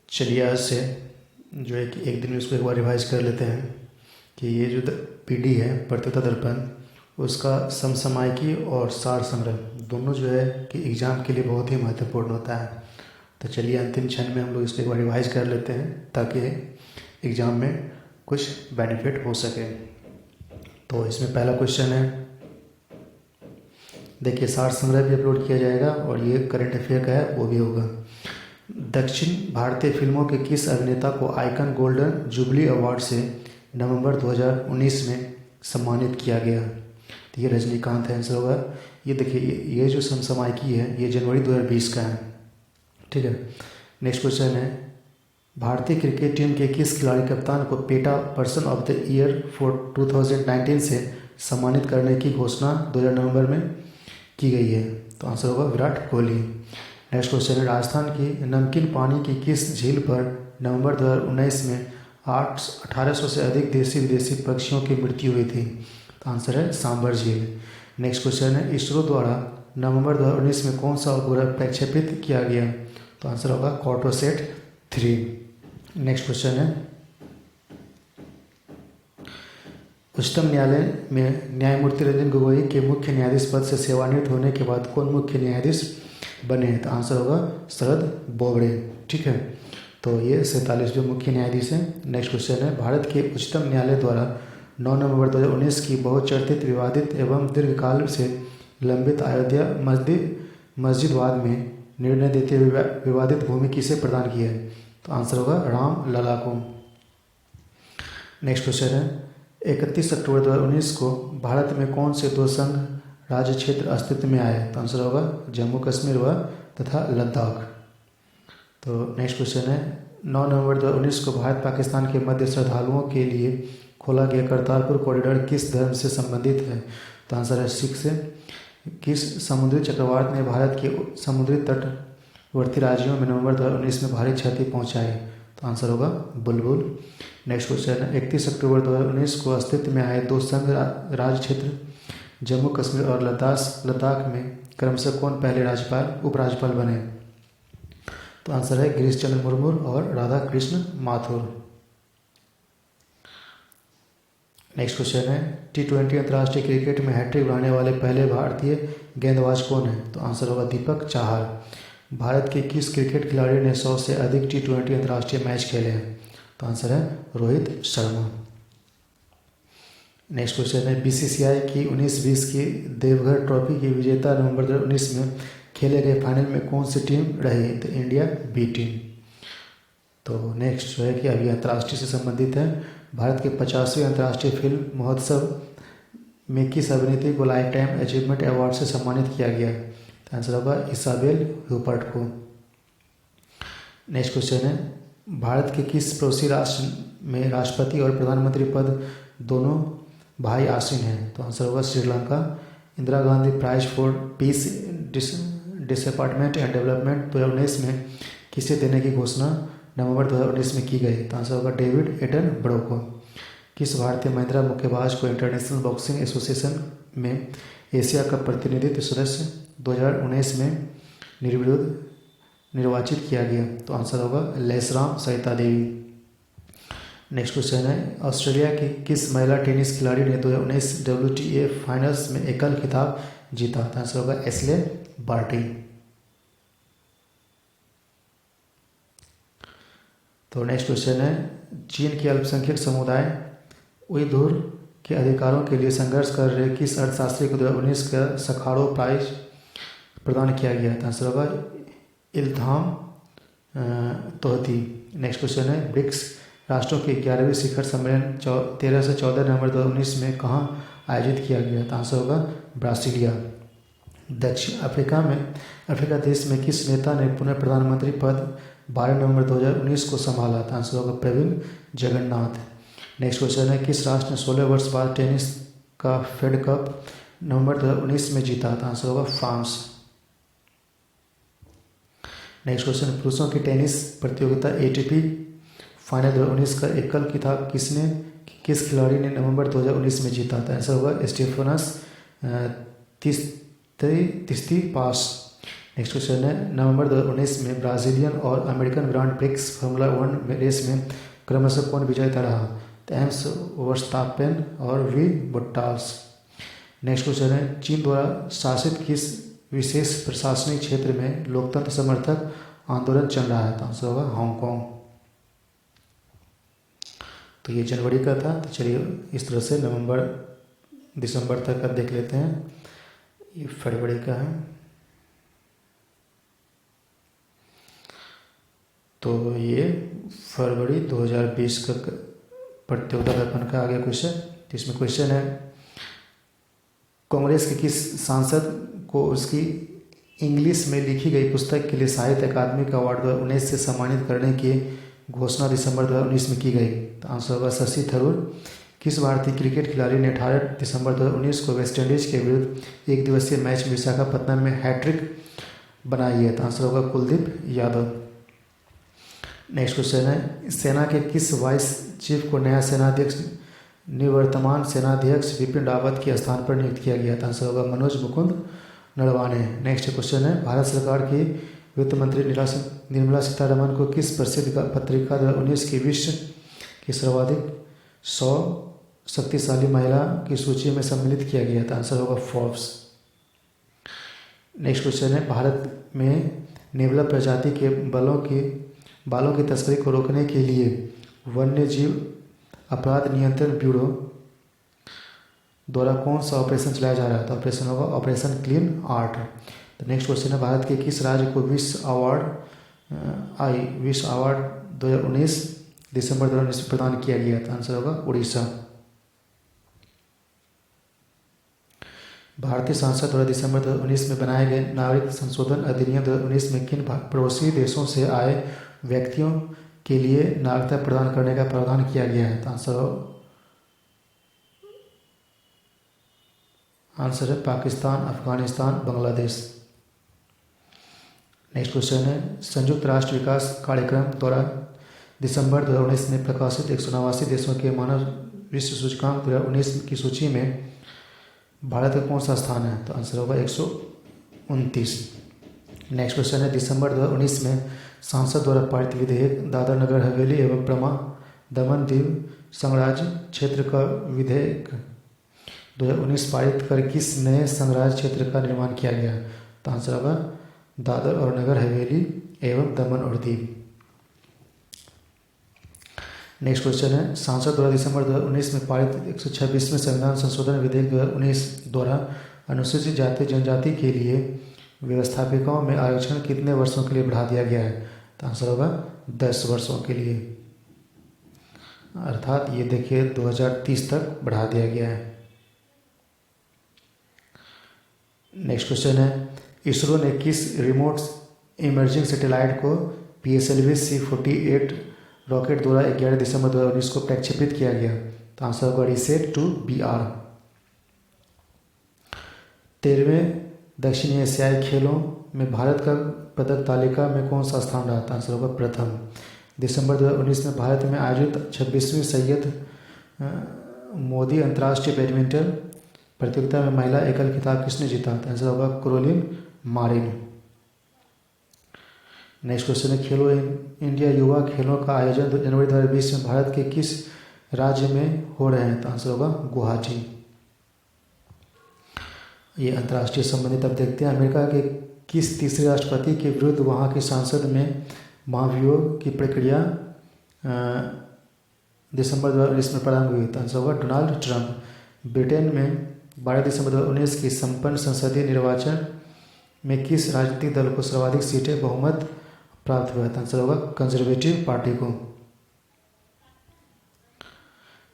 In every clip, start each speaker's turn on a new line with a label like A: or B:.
A: चलिए आज से जो है कि एक दिन में उसको एक बार रिवाइज कर लेते हैं कि ये जो पीडी है प्रतियोगिता दर्पण, उसका समसामयिकी और सार संग्रह दोनों जो है कि एग्ज़ाम के लिए बहुत ही महत्वपूर्ण होता है। तो चलिए अंतिम क्षण में हम लोग इसको एक बार रिवाइज कर लेते हैं ताकि एग्ज़ाम में कुछ बेनिफिट हो सके। तो इसमें पहला क्वेश्चन है, देखिए सार संग्रह भी अपलोड किया जाएगा और ये करंट अफेयर का है वो भी होगा। दक्षिण भारतीय फिल्मों के किस अभिनेता को आइकन गोल्डन जुबली अवार्ड से नवंबर 2019 में सम्मानित किया गया? तो ये रजनीकांत है आंसर होगा। ये देखिए ये जो समसामयिकी है ये जनवरी 2020 का है, ठीक है। नेक्स्ट क्वेश्चन है, भारतीय क्रिकेट टीम के किस खिलाड़ी कप्तान को PETA person of the year for 2019 से सम्मानित करने की घोषणा 2000 नवंबर में की गई है? तो आंसर होगा विराट कोहली। नेक्स्ट क्वेश्चन है, राजस्थान की नमकीन पानी की किस झील पर नवंबर 2019 में 1800 से अधिक देसी विदेशी पक्षियों की मृत्यु हुई थी? तो आंसर है सांबर झील। नेक्स्ट क्वेश्चन है, इसरो द्वारा नवंबर 2019 में कौन सा उपग्रह प्रक्षेपित किया गया? तो आंसर होगा कॉर्टोसेट 3। नेक्स्ट क्वेश्चन है, उच्चतम न्यायालय में न्यायमूर्ति रंजन गोगोई के मुख्य न्यायाधीश पद से सेवानिवृत्त होने के बाद कौन मुख्य न्यायाधीश बने हैं? तो आंसर होगा शरद बोबड़े, ठीक है। तो ये 47वें मुख्य न्यायाधीश हैं। नेक्स्ट क्वेश्चन है, भारत के उच्चतम न्यायालय द्वारा 9 नवंबर 2019 की बहुचर्चित विवादित एवं दीर्घकाल से लंबित अयोध्या मस्जिद वाद में निर्णय देते हुए विवादित भूमि किसे प्रदान की है? तो आंसर होगा राम लला को। नेक्स्ट क्वेश्चन है, 31 अक्टूबर 2019 को भारत में कौन से दो संघ राज्य क्षेत्र अस्तित्व में आए? तो आंसर होगा जम्मू कश्मीर व तथा लद्दाख। तो नेक्स्ट क्वेश्चन है, 9 नवंबर 2019 को भारत पाकिस्तान के मध्य श्रद्धालुओं के लिए खोला गया करतारपुर कॉरिडोर किस धर्म से संबंधित है? तो आंसर है सिख से। किस समुद्री चक्रवात ने भारत के समुद्री तटवर्ती राज्यों में नवंबर 2019 में भारी क्षति पहुंचाई? तो आंसर होगा बुलबुल। नेक्स्ट क्वेश्चन है, 31 अक्टूबर 2019 को अस्तित्व में आए दो संघ राज्य क्षेत्र जम्मू कश्मीर और लद्दाख में क्रमशः कौन पहले उपराज्यपाल बने? तो आंसर है गिरीश चंद्र मुर्मू और राधा कृष्ण माथुर। नेक्स्ट क्वेश्चन है, T20 अंतर्राष्ट्रीय क्रिकेट में हैट्रिक बनाने वाले पहले भारतीय गेंदबाज कौन है? तो आंसर होगा दीपक चाहर। भारत के किस क्रिकेट खिलाड़ी ने 100 से अधिक T20 अंतर्राष्ट्रीय मैच खेले हैं? तो आंसर है रोहित शर्मा। नेक्स्ट क्वेश्चन है, BCCI की 19-20 की देवघर ट्रॉफी की विजेता नवंबर 2019 में खेले गए फाइनल में कौन सी टीम रही? तो इंडिया बी टीम। तो नेक्स्ट जो है कि अभी अंतर्राष्ट्रीय से संबंधित है, भारत के 50वें अंतर्राष्ट्रीय फिल्म महोत्सव में किस अभिनेत्री को लाइफ टाइम अचीवमेंट अवार्ड से सम्मानित किया गया? तो आंसर होगा इसाबेल ह्यूपर्ट को। नेक्स्ट क्वेश्चन है, भारत के किस पड़ोसी राष्ट्र में राष्ट्रपति और प्रधानमंत्री पद दोनों भाई आसीन हैं? तो आंसर होगा Sri Lanka. Indira Gandhi prize for peace department and development 2019 में किसे देने की घोषणा नवंबर 2019 में की गई? तो आंसर होगा डेविड एटनबरो को। किस भारतीय महिला मुक्केबाज को इंटरनेशनल बॉक्सिंग एसोसिएशन में एशिया कप प्रतिनिधित्व सदस्य 2019 में निर्विरोध निर्वाचित किया गया? तो आंसर होगा लेसराम सरिता देवी। नेक्स्ट क्वेश्चन है, ऑस्ट्रेलिया की किस महिला टेनिस खिलाड़ी ने 2019 WTA फाइनल्स में एकल खिताब जीता? तो आंसर होगा एस्ले बार्टी। तो नेक्स्ट क्वेश्चन है, चीन के अल्पसंख्यक समुदाय उइघुर के अधिकारों के लिए संघर्ष कर रहे किस अर्थशास्त्री को 2019 का सखारो प्राइज प्रदान किया गया? तो आंसर होगा इल्हाम तोहती। नेक्स्ट क्वेश्चन है, ब्रिक्स राष्ट्रों के 11वें शिखर सम्मेलन 13 से 14 नवंबर 2019 में कहाँ आयोजित किया गया? तो आंसर होगा ब्रासीलिया। दक्षिण अफ्रीका देश में किस नेता ने पुनः प्रधानमंत्री पद 12 नवंबर 2019 को संभाला? तो आंसर होगा प्रवीण जगन्नाथ। नेक्स्ट क्वेश्चन है, किस राष्ट्र ने 16 वर्ष बाद टेनिस का फेड कप नवंबर 2019 में जीता? तो आंसर होगा फ्रांस। नेक्स्ट क्वेश्चन, पुरुषों की टेनिस प्रतियोगिता ATP फाइनल 2019 का एकल खिताब किस खिलाड़ी ने नवंबर 2019 में जीता? था? आंसर होगा स्टेफनस तिस्तिपास। नेक्स्ट क्वेश्चन है, नवंबर 2019 में ब्राजीलियन और American grand prix formula 1 race में क्रमशः कौन विजेता रहा? तो एम्स वर्स्टापेन और वी बॉट्टास। नेक्स्ट क्वेश्चन है, चीन द्वारा शासित किस विशेष प्रशासनिक क्षेत्र में लोकतंत्र समर्थक आंदोलन चल रहा है? तो आंसर होगा हांगकांग। तो ये जनवरी का था। तो चलिए इस तरह से नवंबर दिसंबर तक अब देख लेते हैं। ये फरवरी का है। तो ये फरवरी 2020 का प्रतियोगिता दर्पण का आगे क्वेश्चन। तो इसमें क्वेश्चन है, कांग्रेस के किस सांसद को उसकी इंग्लिश में लिखी गई पुस्तक के लिए साहित्य अकादमी का अवार्ड 2019 से सम्मानित करने की घोषणा दिसंबर 2019 में की गई? तो आंसर होगा शशि थरूर। किस भारतीय क्रिकेट खिलाड़ी ने 18 दिसंबर 2019 को वेस्टइंडीज के विरुद्ध एक दिवसीय मैच में विशाखापत्तनम में हैट्रिक बनाई है? तो आंसर होगा कुलदीप यादव। नेक्स्ट क्वेश्चन है, सेना के किस वाइस चीफ को नया सेनाध्यक्ष निवर्तमान सेनाध्यक्ष बिपिन रावत के स्थान पर नियुक्त किया गया? तो आंसर होगा मनोज मुकुंद नरवाने। नेक्स्ट क्वेश्चन है, भारत सरकार की वित्त मंत्री निर्मला सीतारमण को किस प्रसिद्ध पत्रिका 2019 की विश्व की सर्वाधिक 100 शक्तिशाली महिला की सूची में सम्मिलित किया गया? तो आंसर होगा फोर्ब्स। नेक्स्ट क्वेश्चन है, भारत में नेवला प्रजाति के बालों की तस्करी को रोकने के लिए वन्य जीव अपराध नियंत्रण ब्यूरो द्वारा कौन सा ऑपरेशन चलाया जा रहा है? तो ऑपरेशन होगा ऑपरेशन क्लीन आर्ट। तो नेक्स्ट क्वेश्चन है, भारत के किस राज्य को विश्व अवार्ड 2019 दिसंबर 2019 में प्रदान किया गया? तो आंसर होगा उड़ीसा। भारतीय संसद द्वारा दिसंबर 2019 में बनाए गए नागरिक संशोधन अधिनियम 2019 में किन पड़ोसी देशों से आए व्यक्तियों के लिए नागरिकता प्रदान करने का प्रावधान किया गया है? तो आंसर है पाकिस्तान, अफगानिस्तान, बांग्लादेश। नेक्स्ट क्वेश्चन है, संयुक्त राष्ट्र विकास कार्यक्रम द्वारा दिसंबर 2019 में प्रकाशित 189 देशों के मानव विश्व सूचकांक 2019 की सूची में भारत का कौन सा स्थान है? तो आंसर होगा 129। नेक्स्ट क्वेश्चन है, दिसंबर 2019 में संसद द्वारा पारित विधेयक दादर नगर हवेली एवं दमन दीव संघराज्य क्षेत्र का विधेयक 2019 पारित कर किस नए संघराज्य क्षेत्र का निर्माण किया गया? तो आंसर होगा दादर और नगर हवेली एवं दमन और दीव। नेक्स्ट क्वेश्चन है, संसद द्वारा दिसंबर 2019 में पारित 126वें संविधान संशोधन विधेयक 2019 द्वारा अनुसूचित जाति जनजाति के लिए व्यवस्थापिकाओं में आरक्षण कितने वर्षों के लिए बढ़ा दिया गया है? तो आंसर होगा 10 वर्षों के लिए, अर्थात ये देखिए 2030 तक बढ़ा दिया गया है। नेक्स्ट क्वेश्चन है, इसरो ने किस रिमोट इमर्जिंग सैटेलाइट को PSLV C48 रॉकेट द्वारा 11 दिसंबर 2019 को प्रक्षेपित किया गया? तो आंसर होगा RISAT-2BR। 13वें दक्षिण एशियाई खेलों में भारत का पदक तालिका में कौन सा स्थान रहा? आंसर होगा प्रथम। दिसंबर 2019 में भारत में आयोजित 26वीं सैयद मोदी अंतर्राष्ट्रीय बैडमिंटन प्रतियोगिता में महिला एकल खिताब किसने जीता? आंसर होगा कैरोलिन मारिन। नेक्स्ट क्वेश्चन है, खेलो इंडिया युवा खेलों का आयोजन जनवरी 2020 में भारत के किस राज्य में हो रहे हैं? तो आंसर होगा गुवाहाटी। ये अंतर्राष्ट्रीय संबंधित। अब देखते हैं, अमेरिका के किस तीसरे राष्ट्रपति के विरुद्ध वहां की संसद में महाभियोग की प्रक्रिया दिसंबर 2019 में प्रारंभ हुई? तो आंसर होगा डोनाल्ड ट्रंप। ब्रिटेन में 12 दिसंबर 2019 की संपन्न संसदीय निर्वाचन में किस राजनीतिक दल को सर्वाधिक सीटें बहुमत प्राप्त हुआ? तो आंसर होगा कंजर्वेटिव पार्टी को।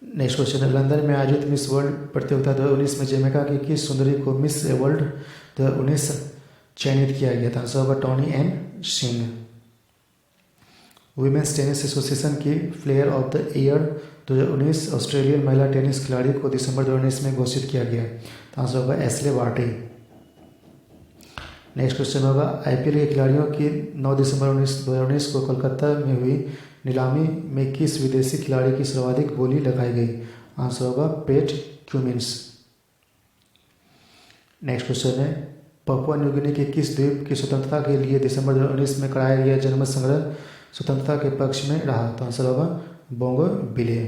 A: नेक्स्ट क्वेश्चन है, लंदन में आयोजित मिस वर्ल्ड प्रतियोगिता 2019 में जमैका की किस सुंदरी को मिस वर्ल्ड 2019 चयनित किया गया? था आंसर होगा Tony N Singh. Women's tennis association की player of the year 2019 Australian महिला टेनिस खिलाड़ी को दिसंबर 2019 में घोषित किया गया? तो आंसर होगा एस्ले बार्टी। नेक्स्ट क्वेश्चन होगा, IPL के खिलाड़ियों की 9 दिसंबर 2019 को कोलकाता में हुई नीलामी में किस विदेशी खिलाड़ी की सर्वाधिक बोली लगाई गई? आंसर होगा पैट क्यूमिंस। नेक्स्ट क्वेश्चन है, पपुआ न्यू गिनी के किस द्वीप की स्वतंत्रता के लिए दिसंबर 2019 में कराया गया जनमत संग्रह स्वतंत्रता के पक्ष में रहा? तो आंसर होगा बोगोंविले।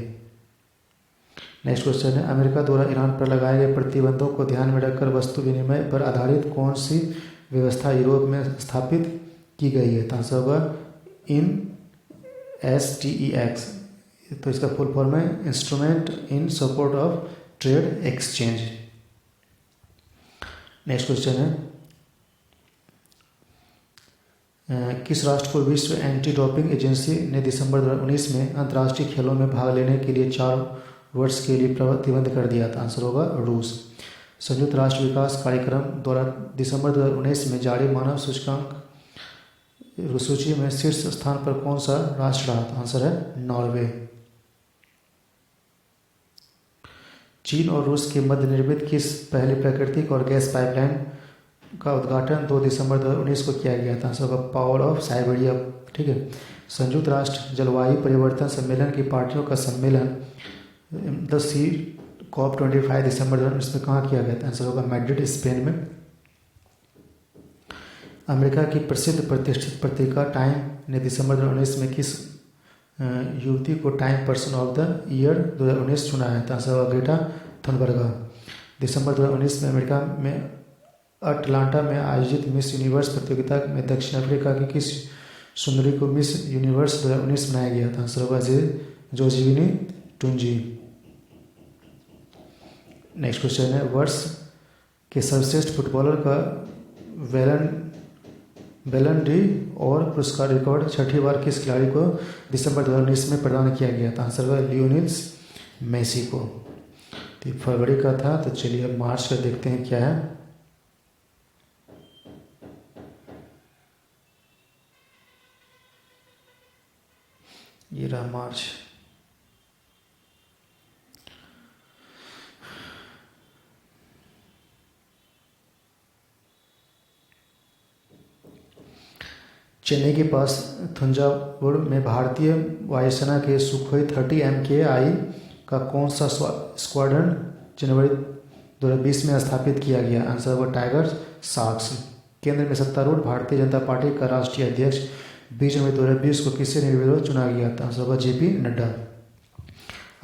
A: नेक्स्ट क्वेश्चन है, अमेरिका द्वारा ईरान पर लगाए गए प्रतिबंधों को ध्यान में रखकर वस्तु विनिमय पर आधारित कौन सी व्यवस्था यूरोप में स्थापित की गई है? तो आंसर होगा INSTEX। तो इसका फुल फॉर्म है instrument in support of trade exchange. Next question है, किस राष्ट्र को विश्व एंटी डोपिंग एजेंसी ने दिसंबर 2019 में अंतर्राष्ट्रीय खेलों में भाग लेने के लिए 4 वर्ष के लिए प्रतिबंध कर दिया था? आंसर होगा रूस। संयुक्त राष्ट्र विकास कार्यक्रम द्वारा दिसंबर 2019 में जारी मानव सूचकांक सूची में शीर्ष स्थान पर कौन सा राष्ट्र रहा? तो आंसर है नॉर्वे। चीन और रूस के मध्य निर्मित किस पहली प्राकृतिक और गैस पाइपलाइन का उद्घाटन 2 दिसंबर 2019 को किया गया था? आंसर होगा पावर ऑफ साइबेरिया। ठीक है। संयुक्त राष्ट्र जलवायु परिवर्तन सम्मेलन की पार्टियों का सम्मेलन द सी COP25 दिसंबर 2019 में कहाँ किया गया था? आंसर होगा मैड्रिड, स्पेन में। अमेरिका की प्रसिद्ध प्रतिष्ठित पत्रिका टाइम ने दिसंबर 2019 में किस युवती को time person of the year 2019 चुना है? तो आंसर होगा ग्रेटा थनबर्ग। दिसंबर 2019 में अमेरिका में अटलांटा में आयोजित मिस यूनिवर्स प्रतियोगिता में दक्षिण अफ्रीका की किस सुंदरी को मिस यूनिवर्स 2019 बनाया गया था? आंसर होगा जोजीविनी टुंजी। नेक्स्ट क्वेश्चन है, वर्ष के सर्वश्रेष्ठ फुटबॉलर का बैलन डी और पुरस्कार रिकॉर्ड 6ठी बार किस खिलाड़ी को दिसंबर 2019 में प्रदान किया गया था? आंसर होगा लियोनेल मेसी को। तो फरवरी का था, तो चलिए अब मार्च का देखते हैं क्या है। ये रहा मार्च। चेन्नई के पास थंजावुर में भारतीय वायुसेना के सुखोई 30 MKI का कौन सा स्क्वाड्रन जनवरी 2020 में स्थापित किया गया? आंसर होगा टाइगर शार्क्स। केंद्र में सत्तारूढ़ भारतीय जनता पार्टी का राष्ट्रीय अध्यक्ष 20 जनवरी 2020 को किससे निर्विरोध चुना गया था? आंसर होगा JP नड्डा।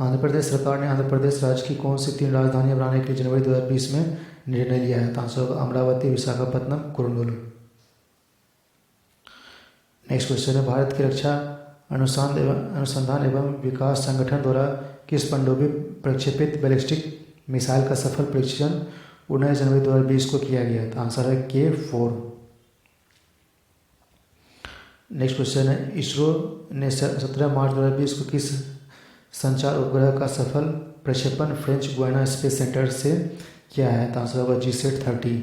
A: आंध्र प्रदेश सरकार ने आंध्र प्रदेश राज्य की कौन सी 3 राजधानियां बनाने के लिए जनवरी 2020 में निर्णय लिया है? तो आंसर होगा अमरावती, विशाखापट्टनम, कुर्नूल। नेक्स्ट क्वेश्चन है, भारत की रक्षा अनुसंधान एवं विकास संगठन द्वारा किस पनडुब्बी प्रक्षेपित बैलिस्टिक मिसाइल का सफल परीक्षण 19 जनवरी 2020 को किया गया था? आंसर है K4। नेक्स्ट क्वेश्चन है, इसरो ने 17 मार्च 2020 को किस संचार उपग्रह का सफल प्रक्षेपण फ्रेंच गुयाना स्पेस सेंटर से किया है? तो आंसर होगा GSAT-30।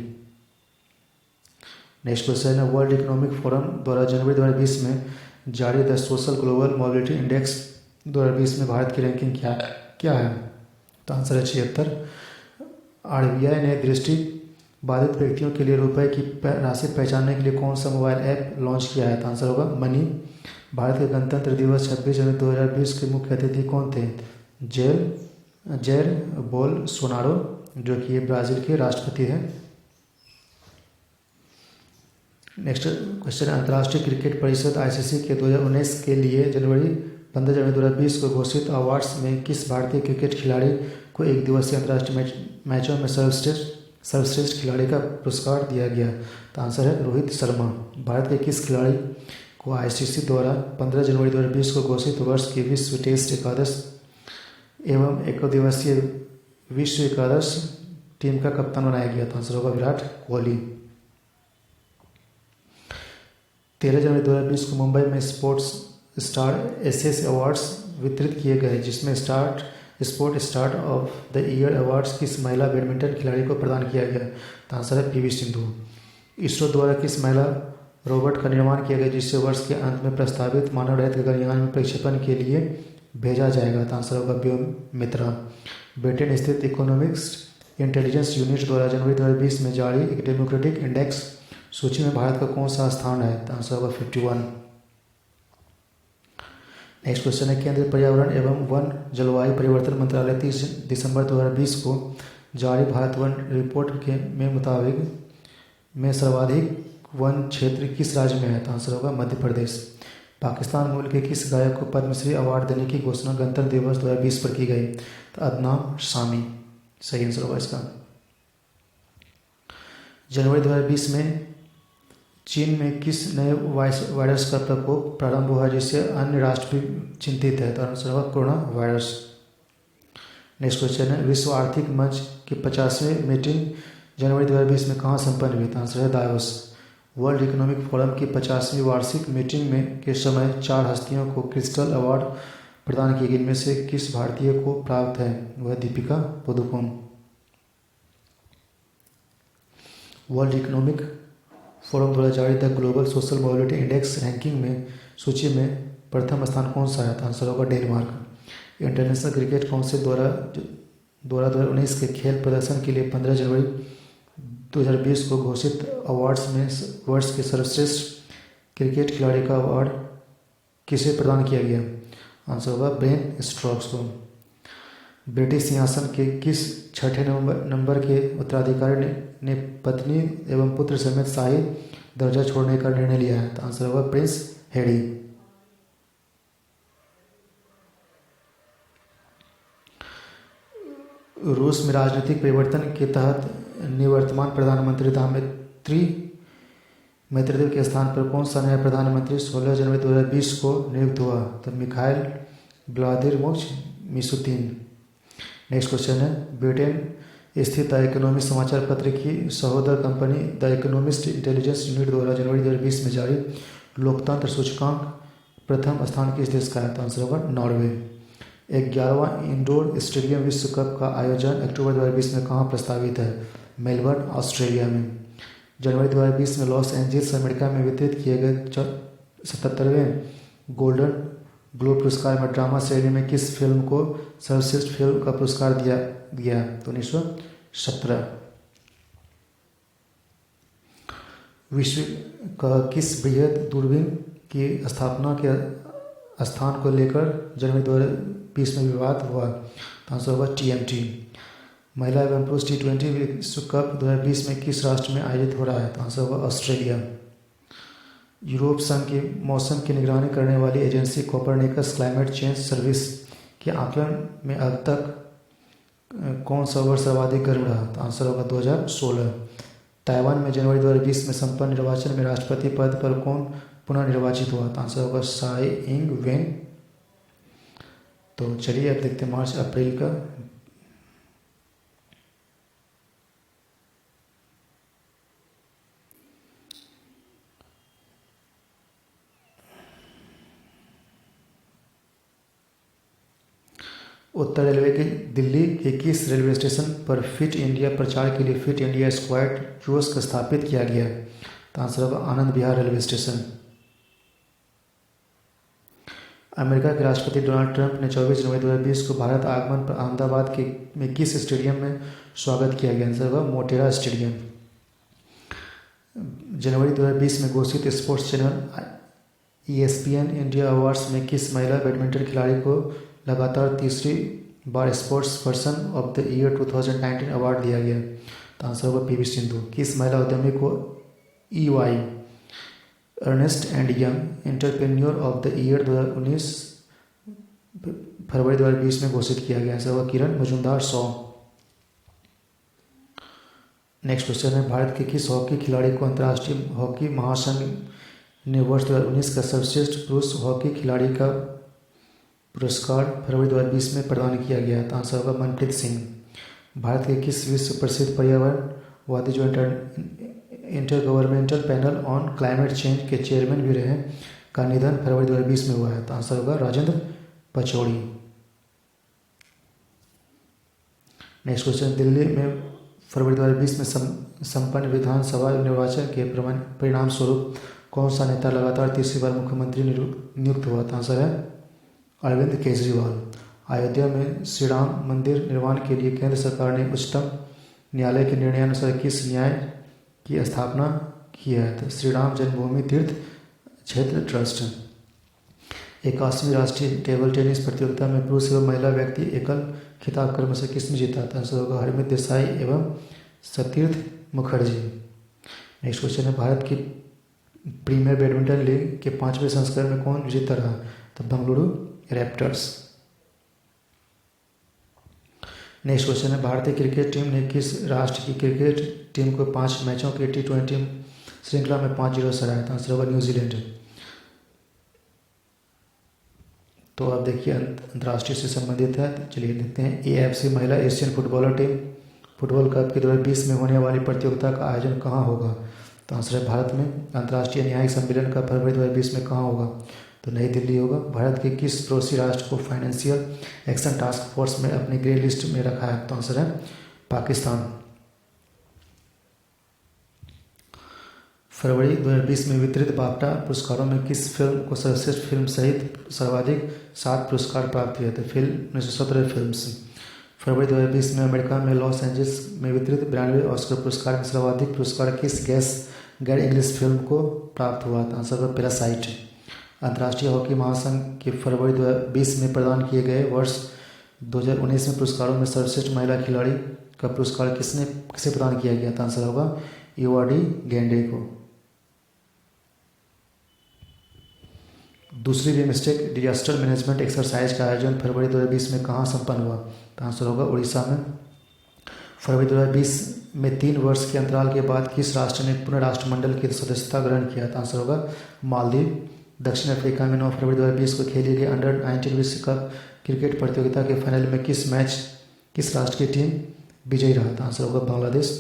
A: नेक्स्ट क्वेश्चन है, वर्ल्ड इकोनॉमिक फोरम द्वारा जनवरी 2020 में जारी the social global mobility index 2020 में भारत की रैंकिंग क्या है? तो आंसर है 76। RBI ने दृष्टि बाधित व्यक्तियों के लिए रुपए की राशि पहचानने के लिए कौन सा मोबाइल ऐप लॉन्च किया है? तो आंसर होगा मनी। भारत के गणतंत्र दिवस 26 जनवरी 2020 के मुख्य अतिथि कौन थे? जैर बोल्सोनारो, जो कि ये ब्राज़ील के राष्ट्रपति हैं। नेक्स्ट क्वेश्चन, अंतर्राष्ट्रीय क्रिकेट परिषद ICC के 2019 के लिए 15 जनवरी 2020 को घोषित अवार्ड्स में किस भारतीय क्रिकेट खिलाड़ी को एक दिवसीय अंतर्राष्ट्रीय मैचों में सर्वश्रेष्ठ खिलाड़ी का पुरस्कार दिया गया? तो आंसर है रोहित शर्मा। भारत के किस खिलाड़ी को ICC द्वारा 15 जनवरी 2020 को घोषित वर्ष की विश्व टेस्ट एकादश एवं एक दिवसीय विश्व एकादश टीम का कप्तान बनाया गया? तो आंसर होगा विराट कोहली। 13 जनवरी 2020 को मुंबई में स्पोर्ट्स स्टार SS अवार्ड्स वितरित किए गए, जिसमें sport star of the year awards किस महिला बैडमिंटन खिलाड़ी को प्रदान किया गया? तो आंसर है PV सिंधु। इसरो द्वारा किस महिला रोबोट का निर्माण किया गया जिससे वर्ष के अंत में प्रस्तावित मानव रहित गगनयान में प्रक्षेपण के लिए भेजा जाएगा? तो आंसर होगा व्योमित्रा। ब्रिटेन स्थित इकोनॉमिक्स इंटेलिजेंस यूनिट द्वारा जनवरी 2020 में जारी एक डेमोक्रेटिक इंडेक्स सूची में भारत का कौन सा स्थान है? तो आंसर होगा 51। नेक्स्ट क्वेश्चन है, केंद्रीय पर्यावरण एवं वन जलवायु परिवर्तन मंत्रालय 30 दिसंबर 2020 को जारी भारत वन रिपोर्ट के मुताबिक में सर्वाधिक वन क्षेत्र किस राज्य में है? तो आंसर होगा मध्य प्रदेश। पाकिस्तान मूल के किस गायक को पद्मश्री अवार्ड देने की घोषणा गणतंत्र दिवस 2020 पर की गई? तो अदनान सामी सही आंसर होगा इसका। जनवरी 2020 में चीन में किस नए वायरस का प्रकोप प्रारंभ हुआ जिससे अन्य राष्ट्र भी चिंतित है? तो आंसर होगा कोरोना वायरस। नेक्स्ट क्वेश्चन है, विश्व आर्थिक मंच की 50वीं मीटिंग जनवरी 2020 में कहाँ संपन्न हुई? तो आंसर है दावोस। वर्ल्ड इकोनॉमिक फोरम की 50वीं वार्षिक मीटिंग में के समय 4 हस्तियों को क्रिस्टल अवार्ड प्रदान किए गए। इनमें से किस भारतीय को प्राप्त है? वह Deepika Padukone. World economic forum द्वारा जारी the global social mobility index ranking में सूची में प्रथम स्थान कौन सा है? तो आंसर होगा डेनमार्क। इंटरनेशनल क्रिकेट काउंसिल द्वारा 2019 के खेल प्रदर्शन के लिए 15 जनवरी 2020 को घोषित अवार्ड्स में वर्ष के सर्वश्रेष्ठ क्रिकेट खिलाड़ी का अवार्ड किसे प्रदान किया गया? आंसर होगा ब्रेन स्ट्रोक्स को। ब्रिटिश सिंहासन के किस छठे नंबर के उत्तराधिकारी ने पत्नी एवं पुत्र समेत शाही दर्जा छोड़ने का निर्णय लिया है? तो आंसर होगा प्रिंस हैरी। रूस में राजनीतिक परिवर्तन के तहत निवर्तमान प्रधानमंत्री धामित्री मेदवेदेव के स्थान पर कौन सा नया प्रधानमंत्री 16 जनवरी 2020 को नियुक्त हुआ? तो मिखाइल व्लादिमीरोविच मिशुतिन। नेक्स्ट क्वेश्चन है, ब्रिटेन स्थित द इकोनॉमिस्ट समाचार पत्र की सहोदर company the economist intelligence unit द्वारा जनवरी 2020 में जारी लोकतंत्र सूचकांक प्रथम स्थान किस देश का है? तो आंसर होगा नॉर्वे। 11वां इंडोर स्टेडियम विश्व कप का आयोजन अक्टूबर 2020 में कहाँ प्रस्तावित है? मेलबर्न, ऑस्ट्रेलिया में। जनवरी 2020 में लॉस एंजल्स अमेरिका में वितरित किए गए 77वें गोल्डन ग्लोब पुरस्कार में ड्रामा श्रेणी में किस फिल्म को सर्वश्रेष्ठ फिल्म का पुरस्कार दिया गया? तो 1917। विश्व का किस बृहद दूरबीन की स्थापना के स्थान को लेकर जनवरी 2020 में विवाद हुआ? तो आंसर होगा TMT। महिला एवं पुरुष T20 विश्व कप 2020 में किस राष्ट्र में आयोजित हो रहा है? तो आंसर होगा ऑस्ट्रेलिया। यूरोप संघ की मौसम की निगरानी करने वाली agency Copernicus climate change service के आकलन में अब तक कौन सा वर्ष सर्वाधिक गर्म रहा? तो आंसर होगा 2016। ताइवान में जनवरी 2020 में संपन्न निर्वाचन में राष्ट्रपति पद पर कौन पुनः निर्वाचित हुआ? तो आंसर होगा साई इंग वेन। तो चलिए अब देखते हैं मार्च अप्रैल का। उत्तर रेलवे के दिल्ली के किस रेलवे स्टेशन पर फिट इंडिया प्रचार के लिए फिट इंडिया स्क्वाड कियोस्क स्थापित किया गया? तो आंसर होगा Anand Vihar railway station. America के राष्ट्रपति डोनाल्ड ट्रंप ने 24 जनवरी 2020 को भारत आगमन पर अहमदाबाद में किस स्टेडियम में स्वागत किया गया? आंसर होगा मोटेरा स्टेडियम। जनवरी 2020 में घोषित sports channel ESPN India awards में किस महिला बैडमिंटन खिलाड़ी को लगातार तीसरी बार sports person of the year 2019 award दिया गया? तो आंसर होगा PV सिंधु। किस महिला उद्यमी को EY Ernst and Young entrepreneur of the year 2019 फरवरी 2020 में घोषित किया गया? आंसर होगा किरण मजूमदार 100। नेक्स्ट क्वेश्चन है, भारत के किस हॉकी खिलाड़ी को अंतर्राष्ट्रीय हॉकी महासंघ ने वर्ष 2019 का सर्वश्रेष्ठ पुरुष हॉकी खिलाड़ी का पुरस्कार फरवरी 2020 में प्रदान किया गया? तो आंसर होगा मनप्रीत सिंह। भारत के किस विश्व प्रसिद्ध पर्यावरणवादी जो inter governmental panel on climate change के चेयरमैन भी रहे का निधन फरवरी 2020 में हुआ है? तो आंसर होगा राजेंद्र पचौड़ी। नेक्स्ट क्वेश्चन, दिल्ली में फरवरी 2020 में संपन्न विधानसभा निर्वाचन के परिणाम स्वरूप कौन सा नेता लगातार तीसरी बार मुख्यमंत्री नियुक्त हुआ? तो आंसर है अरविंद केजरीवाल। अयोध्या में श्री राम मंदिर निर्माण के लिए केंद्र सरकार ने उच्चतम न्यायालय के निर्णयानुसार किस न्याय की स्थापना की है? तो श्री राम जन्मभूमि तीर्थ क्षेत्र ट्रस्ट। 81वीं राष्ट्रीय टेबल टेनिस प्रतियोगिता में पुरुष एवं महिला व्यक्ति एकल खिताब क्रम से किसने जीता? तो आंसर होगा हरमीत देसाई एवं सतीर्थ मुखर्जी। नेक्स्ट क्वेश्चन है, भारत की प्रीमियर बैडमिंटन लीग के 5वें संस्करण में कौन विजेता रहा? तो बेंगलुरु रैप्टर्स। नेक्स्ट क्वेश्चन है, भारतीय क्रिकेट टीम ने किस राष्ट्र की क्रिकेट टीम को 5 मैचों की T20 श्रृंखला में 5-0 से हराया था? आंसर होगा न्यूजीलैंड। तो आप देखिए अंतर्राष्ट्रीय से संबंधित है। चलिए देखते हैं, AFC महिला Asian footballer team football cup के 2020 में होने वाली प्रतियोगिता का आयोजन कहाँ होगा? तो आंसर है भारत में। अंतर्राष्ट्रीय न्यायिक सम्मेलन का फरवरी 2020 में कहाँ होगा? तो नई दिल्ली होगा। भारत के किस पड़ोसी राष्ट्र को फाइनेंशियल एक्शन टास्क फोर्स में अपनी ग्रे लिस्ट में रखा है? तो आंसर है पाकिस्तान। फरवरी 2020 में वितरित बाफ्टा पुरस्कारों में किस फिल्म को सर्वश्रेष्ठ फिल्म सहित सर्वाधिक 7 पुरस्कार प्राप्त हुए थे? Film 1917 film. फरवरी 2020 में अमेरिका में लॉस एंजल्स में वितरित 92 ऑस्कर पुरस्कार में सर्वाधिक पुरस्कार किस गैर इंग्लिश फिल्म को प्राप्त हुआ था? आंसर है पैरासाइट। अंतर्राष्ट्रीय हॉकी महासंघ के फरवरी 2020 में प्रदान किए गए वर्ष 2019 में पुरस्कारों में सर्वश्रेष्ठ महिला खिलाड़ी का पुरस्कार किसे प्रदान किया गया था? आंसर होगा युवाडी गेंडे को। दूसरी बिमस्टेक डिजास्टर मैनेजमेंट एक्सरसाइज का आयोजन फरवरी 2020 में कहाँ संपन्न हुआ? तो आंसर होगा उड़ीसा में। फरवरी 2020 में 3 वर्ष के अंतराल के बाद किस राष्ट्र ने पुनः राष्ट्रमंडल की सदस्यता ग्रहण किया? तो आंसर होगा मालदीव। दक्षिण अफ्रीका में 9 फरवरी 2020 को खेली गई अंडर-19 विश्व कप क्रिकेट प्रतियोगिता के फाइनल में किस राष्ट्र की टीम विजयी रहा था? आंसर होगा बांग्लादेश।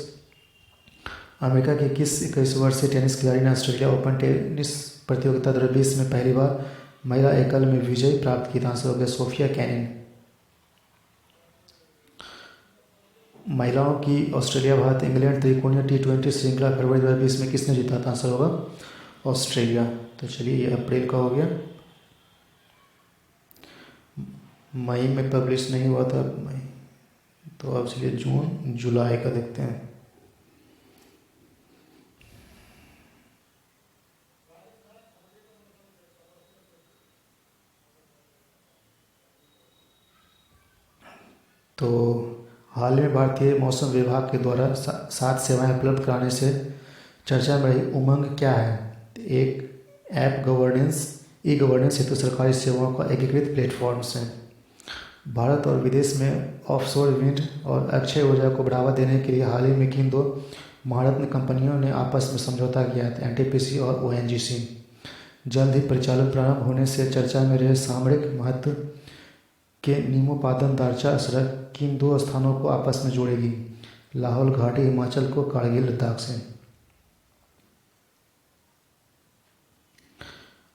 A: अमेरिका के किस 21 वर्षीय टेनिस खिलाड़ी ने ऑस्ट्रेलिया ओपन टेनिस प्रतियोगिता 2020 में पहली बार महिला एकल में विजय प्राप्त की? आंसर हो गया सोफिया केनिन। महिलाओं की ऑस्ट्रेलिया भारत इंग्लैंड त्रिकोणीय T20 श्रृंखला फरवरी 2020 में किसने जीता था? आंसर होगा ऑस्ट्रेलिया। तो चलिए ये अप्रैल का हो गया, मई में पब्लिश नहीं हुआ था मई, तो अब चलिए जून जुलाई का देखते हैं। तो हाल में भारतीय मौसम विभाग के द्वारा 7 सेवाएं उपलब्ध कराने से चर्चा में रही उमंग क्या है? एक ऐप ई गवर्नेंस हेतु सरकारी सेवाओं का एकीकृत प्लेटफॉर्म्स है। भारत और विदेश में ऑफशोर विंड और अक्षय ऊर्जा को बढ़ावा देने के लिए हाल ही में किन 2 महारत्न कंपनियों ने आपस में समझौता किया था? NTPC और ONGC। जल्द ही परिचालन प्रारंभ होने से चर्चा में रहे सामरिक महत्व के नीमोपादन दारचा सड़क किन 2 स्थानों को आपस में जोड़ेगी? लाहौल घाटी हिमाचल को कारगिल लद्दाख से।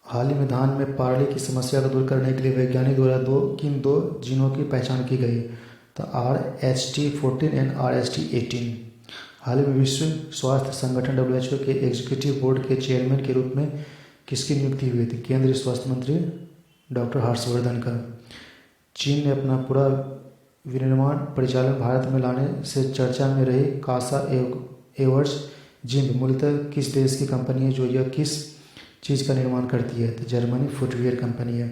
A: हाल ही में धान में पार्ली की समस्या को दूर करने के लिए वैज्ञानिक द्वारा किन 2 जीनों की पहचान की गई? तो RH14 और RH18। हाल ही में विश्व स्वास्थ्य संगठन WHO के एग्जीक्यूटिव बोर्ड के चेयरमैन के रूप में किसकी नियुक्ति हुई थी? केंद्रीय स्वास्थ्य मंत्री डॉक्टर हर्षवर्धन का। चीन ने अपना पूरा विनिर्माण परिचालन भारत में लाने से चर्चा में रही कासा एवर्स जिम्ब मूलतः किस देश की कंपनी है जो यह किस चीज़ का निर्माण करती है? तो जर्मनी फुटवियर कंपनी है।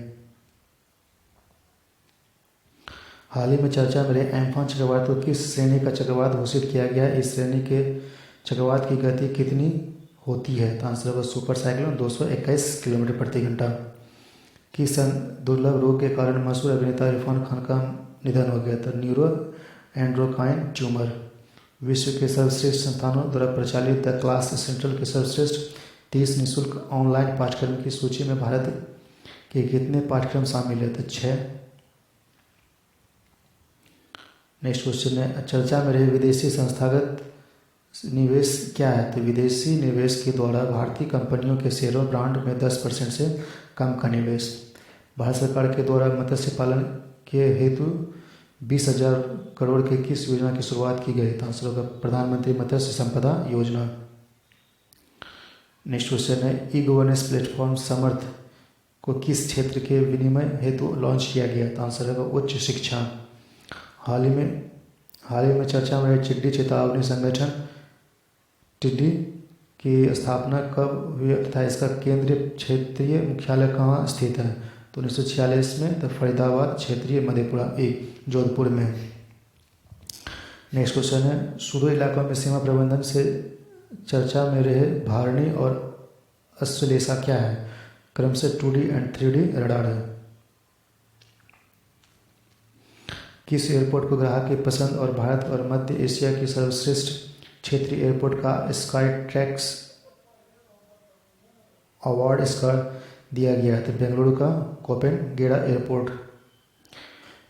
A: हाल ही में चर्चा में रहे एम्फन चक्रवात को किस श्रेणी का चक्रवात घोषित किया गया है? इस श्रेणी के चक्रवात की गति कितनी होती है? तो आंसर होगा सुपर साइक्लोन 221 किलोमीटर प्रति घंटा। किस दुर्लभ रोग के कारण मशहूर अभिनेता इरफान खान का निधन हो गया था? Neuro endocrine tumour. विश्व के सर्वश्रेष्ठ संस्थानों द्वारा प्रचालित द क्लास सेंट्रल के सर्वश्रेष्ठ 30 निःशुल्क ऑनलाइन पाठ्यक्रम की सूची में भारत के कितने पाठ्यक्रम शामिल है? तो 6। नेक्स्ट क्वेश्चन है, चर्चा में रहे विदेशी संस्थागत निवेश क्या है? तो विदेशी निवेश के द्वारा भारतीय कंपनियों के शेयरों ब्रांड में 10% से कम का निवेश। भारत सरकार के द्वारा मत्स्य पालन के हेतु 20,000 करोड़ की किस योजना की शुरुआत की गई? तो आंसर होगा प्रधानमंत्री मत्स्य संपदा योजना। नेक्स्ट क्वेश्चन है, ई गवर्नेंस प्लेटफॉर्म समर्थ को किस क्षेत्र के विनिमय हेतु लॉन्च किया गया? तो आंसर होगा उच्च शिक्षा। हाल ही में चर्चा में टिड्डी चेतावनी संगठन टिड्डी की स्थापना कब हुई तथा इसका केंद्रीय क्षेत्रीय मुख्यालय कहाँ स्थित है? तो 1946 में। तो फरीदाबाद क्षेत्रीय मधेपुरा जोधपुर में। नेक्स्ट क्वेश्चन है, सुदूर इलाकों में सीमा प्रबंधन से चर्चा में रहे भारणी और अश्वलेषा क्या है? क्रम से 2D एंड 3D रडार है। किस एयरपोर्ट को ग्राहक की पसंद और भारत और मध्य एशिया की सर्वश्रेष्ठ क्षेत्रीय एयरपोर्ट का स्काई ट्रैक्स अवार्ड इसका दिया गया है? तो बेंगलुरु का कोपेनहेगन एयरपोर्ट।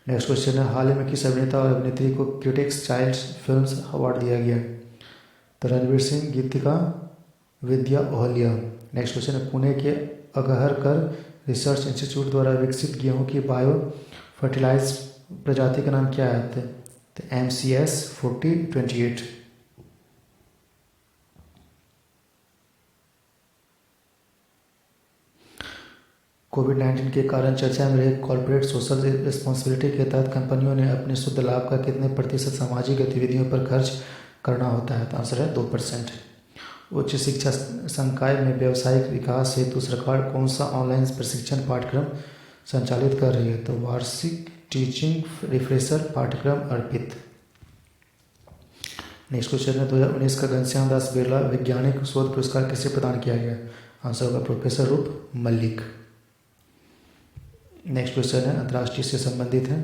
A: नेक्स्ट क्वेश्चन है, हाल ही में किस अभिनेता और अभिनेत्री को क्रिटिक्स चाइल्ड फिल्म्स अवार्ड दिया गया? तो रणवीर सिंह, गीतिका, विद्या ओहलिया। नेक्स्ट क्वेश्चन है, पुणे के अगहरकर रिसर्च इंस्टीट्यूट द्वारा विकसित गेहूं की बायो फर्टिलाइज प्रजाति का नाम क्या है? तो MCS 4028। कोविड-19 के कारण चर्चा में रहे कॉर्पोरेट सोशल रिस्पॉन्सिबिलिटी के तहत कंपनियों ने अपने शुद्ध लाभ का कितने प्रतिशत सामाजिक गतिविधियों पर खर्च करना होता है? तो आंसर है 2%। उच्च शिक्षा संकाय में व्यावसायिक विकास हेतु सरकार कौन सा ऑनलाइन प्रशिक्षण पाठ्यक्रम संचालित कर रही है? तो वार्षिक टीचिंग रिफ्रेशर पाठ्यक्रम अर्पित। नेक्स्ट क्वेश्चन है, 2019 का घनश्याम दास बिरला वैज्ञानिक शोध पुरस्कार किसे प्रदान किया गया? आंसर होगा प्रोफेसर रूप मल्लिक। नेक्स्ट क्वेश्चन है, अंतर्राष्ट्रीय से संबंधित है।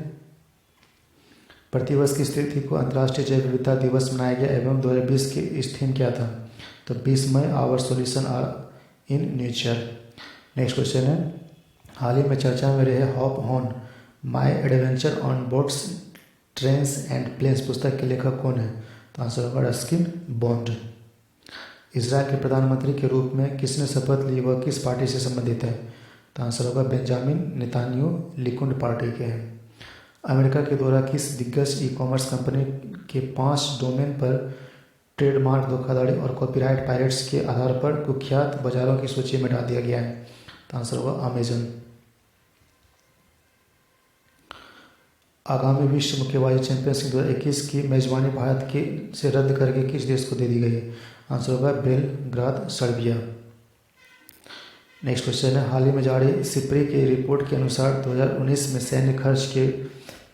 A: प्रतिवर्ष किस तिथि को अंतर्राष्ट्रीय जैव विविधता दिवस मनाया गया एवं 2020 की थीम क्या था? तो 20 मई our solution in nature. Next question है, हाल ही में चर्चा में रहे hop on my adventure on boats trains and planes पुस्तक के लेखक कौन है? तो आंसर होगा रस्किन बॉन्ड। इसराइल के प्रधानमंत्री के रूप में किसने शपथ ली, वह किस पार्टी से संबंधित है? तो आंसर होगा बेंजामिन नेतान्याहू लिकुड पार्टी के हैं। अमेरिका के द्वारा किस दिग्गज ई-कॉमर्स कंपनी के 5 डोमेन पर ट्रेडमार्क धोखाधड़ी और कॉपीराइट पायरेट्स के आधार पर कुख्यात बाजारों की सूची में डाल दिया गया है? तो आंसर होगा अमेजन। आगामी विश्व मुक्केबाजी चैंपियनशिप 2021 की मेजबानी भारत के से रद्द करके किस देश को दे दी गई? आंसर होगा बेलग्राद, सर्बिया। नेक्स्ट क्वेश्चन है, हाल ही में जारी सिप्री की रिपोर्ट के अनुसार 2019 में सैन्य खर्च के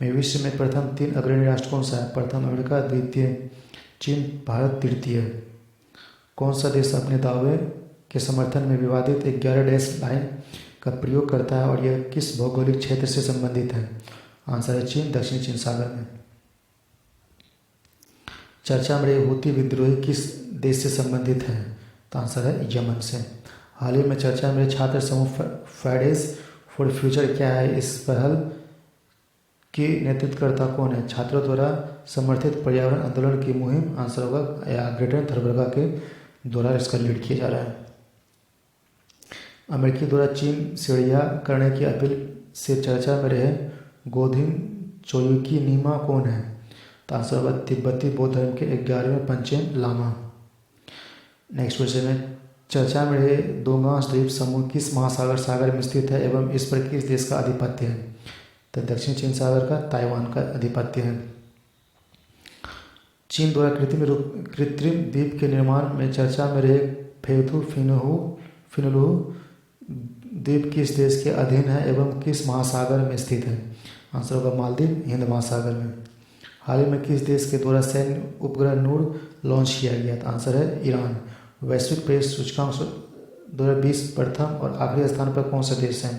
A: में विश्व में प्रथम 3 अग्रणी राष्ट्र कौन सा है? प्रथम अमेरिका, द्वितीय चीन, भारत तृतीय। कौन सा देश अपने दावे के समर्थन में विवादित 11 डैश लाइन का प्रयोग करता है और यह किस भौगोलिक क्षेत्र से संबंधित है? आंसर है चीन, दक्षिणी चीन सागर में। चर्चा में रहे हूती विद्रोही किस देश से संबंधित है? तो आंसर है यमन से। हाल ही में चर्चा में छात्र समूह फ्राइडेज फॉर फ्यूचर क्या है? इस पहल की नेतृत्वकर्ता कौन है? छात्रों द्वारा समर्थित पर्यावरण आंदोलन की मुहिम। आंसर होगा ग्रेटर थरबरगा के द्वारा इसका लीड किया जा रहा है। अमेरिकी द्वारा चीन से रिहा करने की अपील से चर्चा में रहे गोधिन चोयुकी नीमा कौन है? तो आंसर होगा तिब्बती बौद्ध धर्म के 11वें पंचेन लामा। नेक्स्ट क्वेश्चन है, चर्चा में रहे डोंगास द्वीप समूह किस महासागर सागर में स्थित है एवं इस पर किस देश का आधिपत्य है? तो दक्षिण चीन सागर का ताइवान का आधिपत्य है। चीन द्वारा कृत्रिम द्वीप के निर्माण में चर्चा में रहे फेथु फिनलुहु द्वीप किस देश के अधीन है एवं किस महासागर में स्थित है? आंसर होगा मालदीव, हिंद महासागर में। हाल ही में किस देश के द्वारा सैन्य उपग्रह नूर लॉन्च किया गया? तो आंसर है ईरान। वैश्विक प्रेस सूचकांक 2020 प्रथम और आखिरी स्थान पर कौन सा देश है?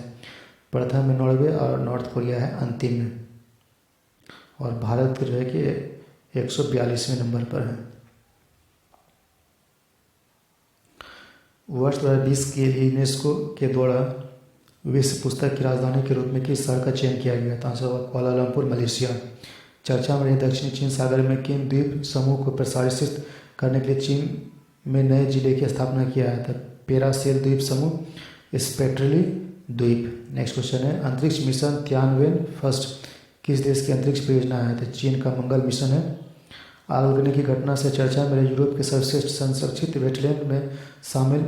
A: प्रथम में नॉर्वे और नॉर्थ कोरिया है अंतिम में, और भारत जो है कि 142वें नंबर पर है। वर्ष 2020 के लिए यूनेस्को के द्वारा विश्व पुस्तक की राजधानी के रूप में किस शहर का चयन किया गया? तो आंसर होगा कुआलालंपुर, मलेशिया। चर्चा में रहे दक्षिणी चीन सागर में किन द्वीप समूह को प्रसारित करने के लिए चीन में नए जिले की स्थापना किया है? पेरासेल द्वीप समूह, स्पेट्रली द्वीप। नेक्स्ट क्वेश्चन है, अंतरिक्ष मिशन तियानवेन फर्स्ट किस देश की अंतरिक्ष परियोजना है? तो चीन का मंगल मिशन है। आग लगने की घटना से चर्चा में यूरोप के सर्वश्रेष्ठ संरक्षित वेटलैंड में शामिल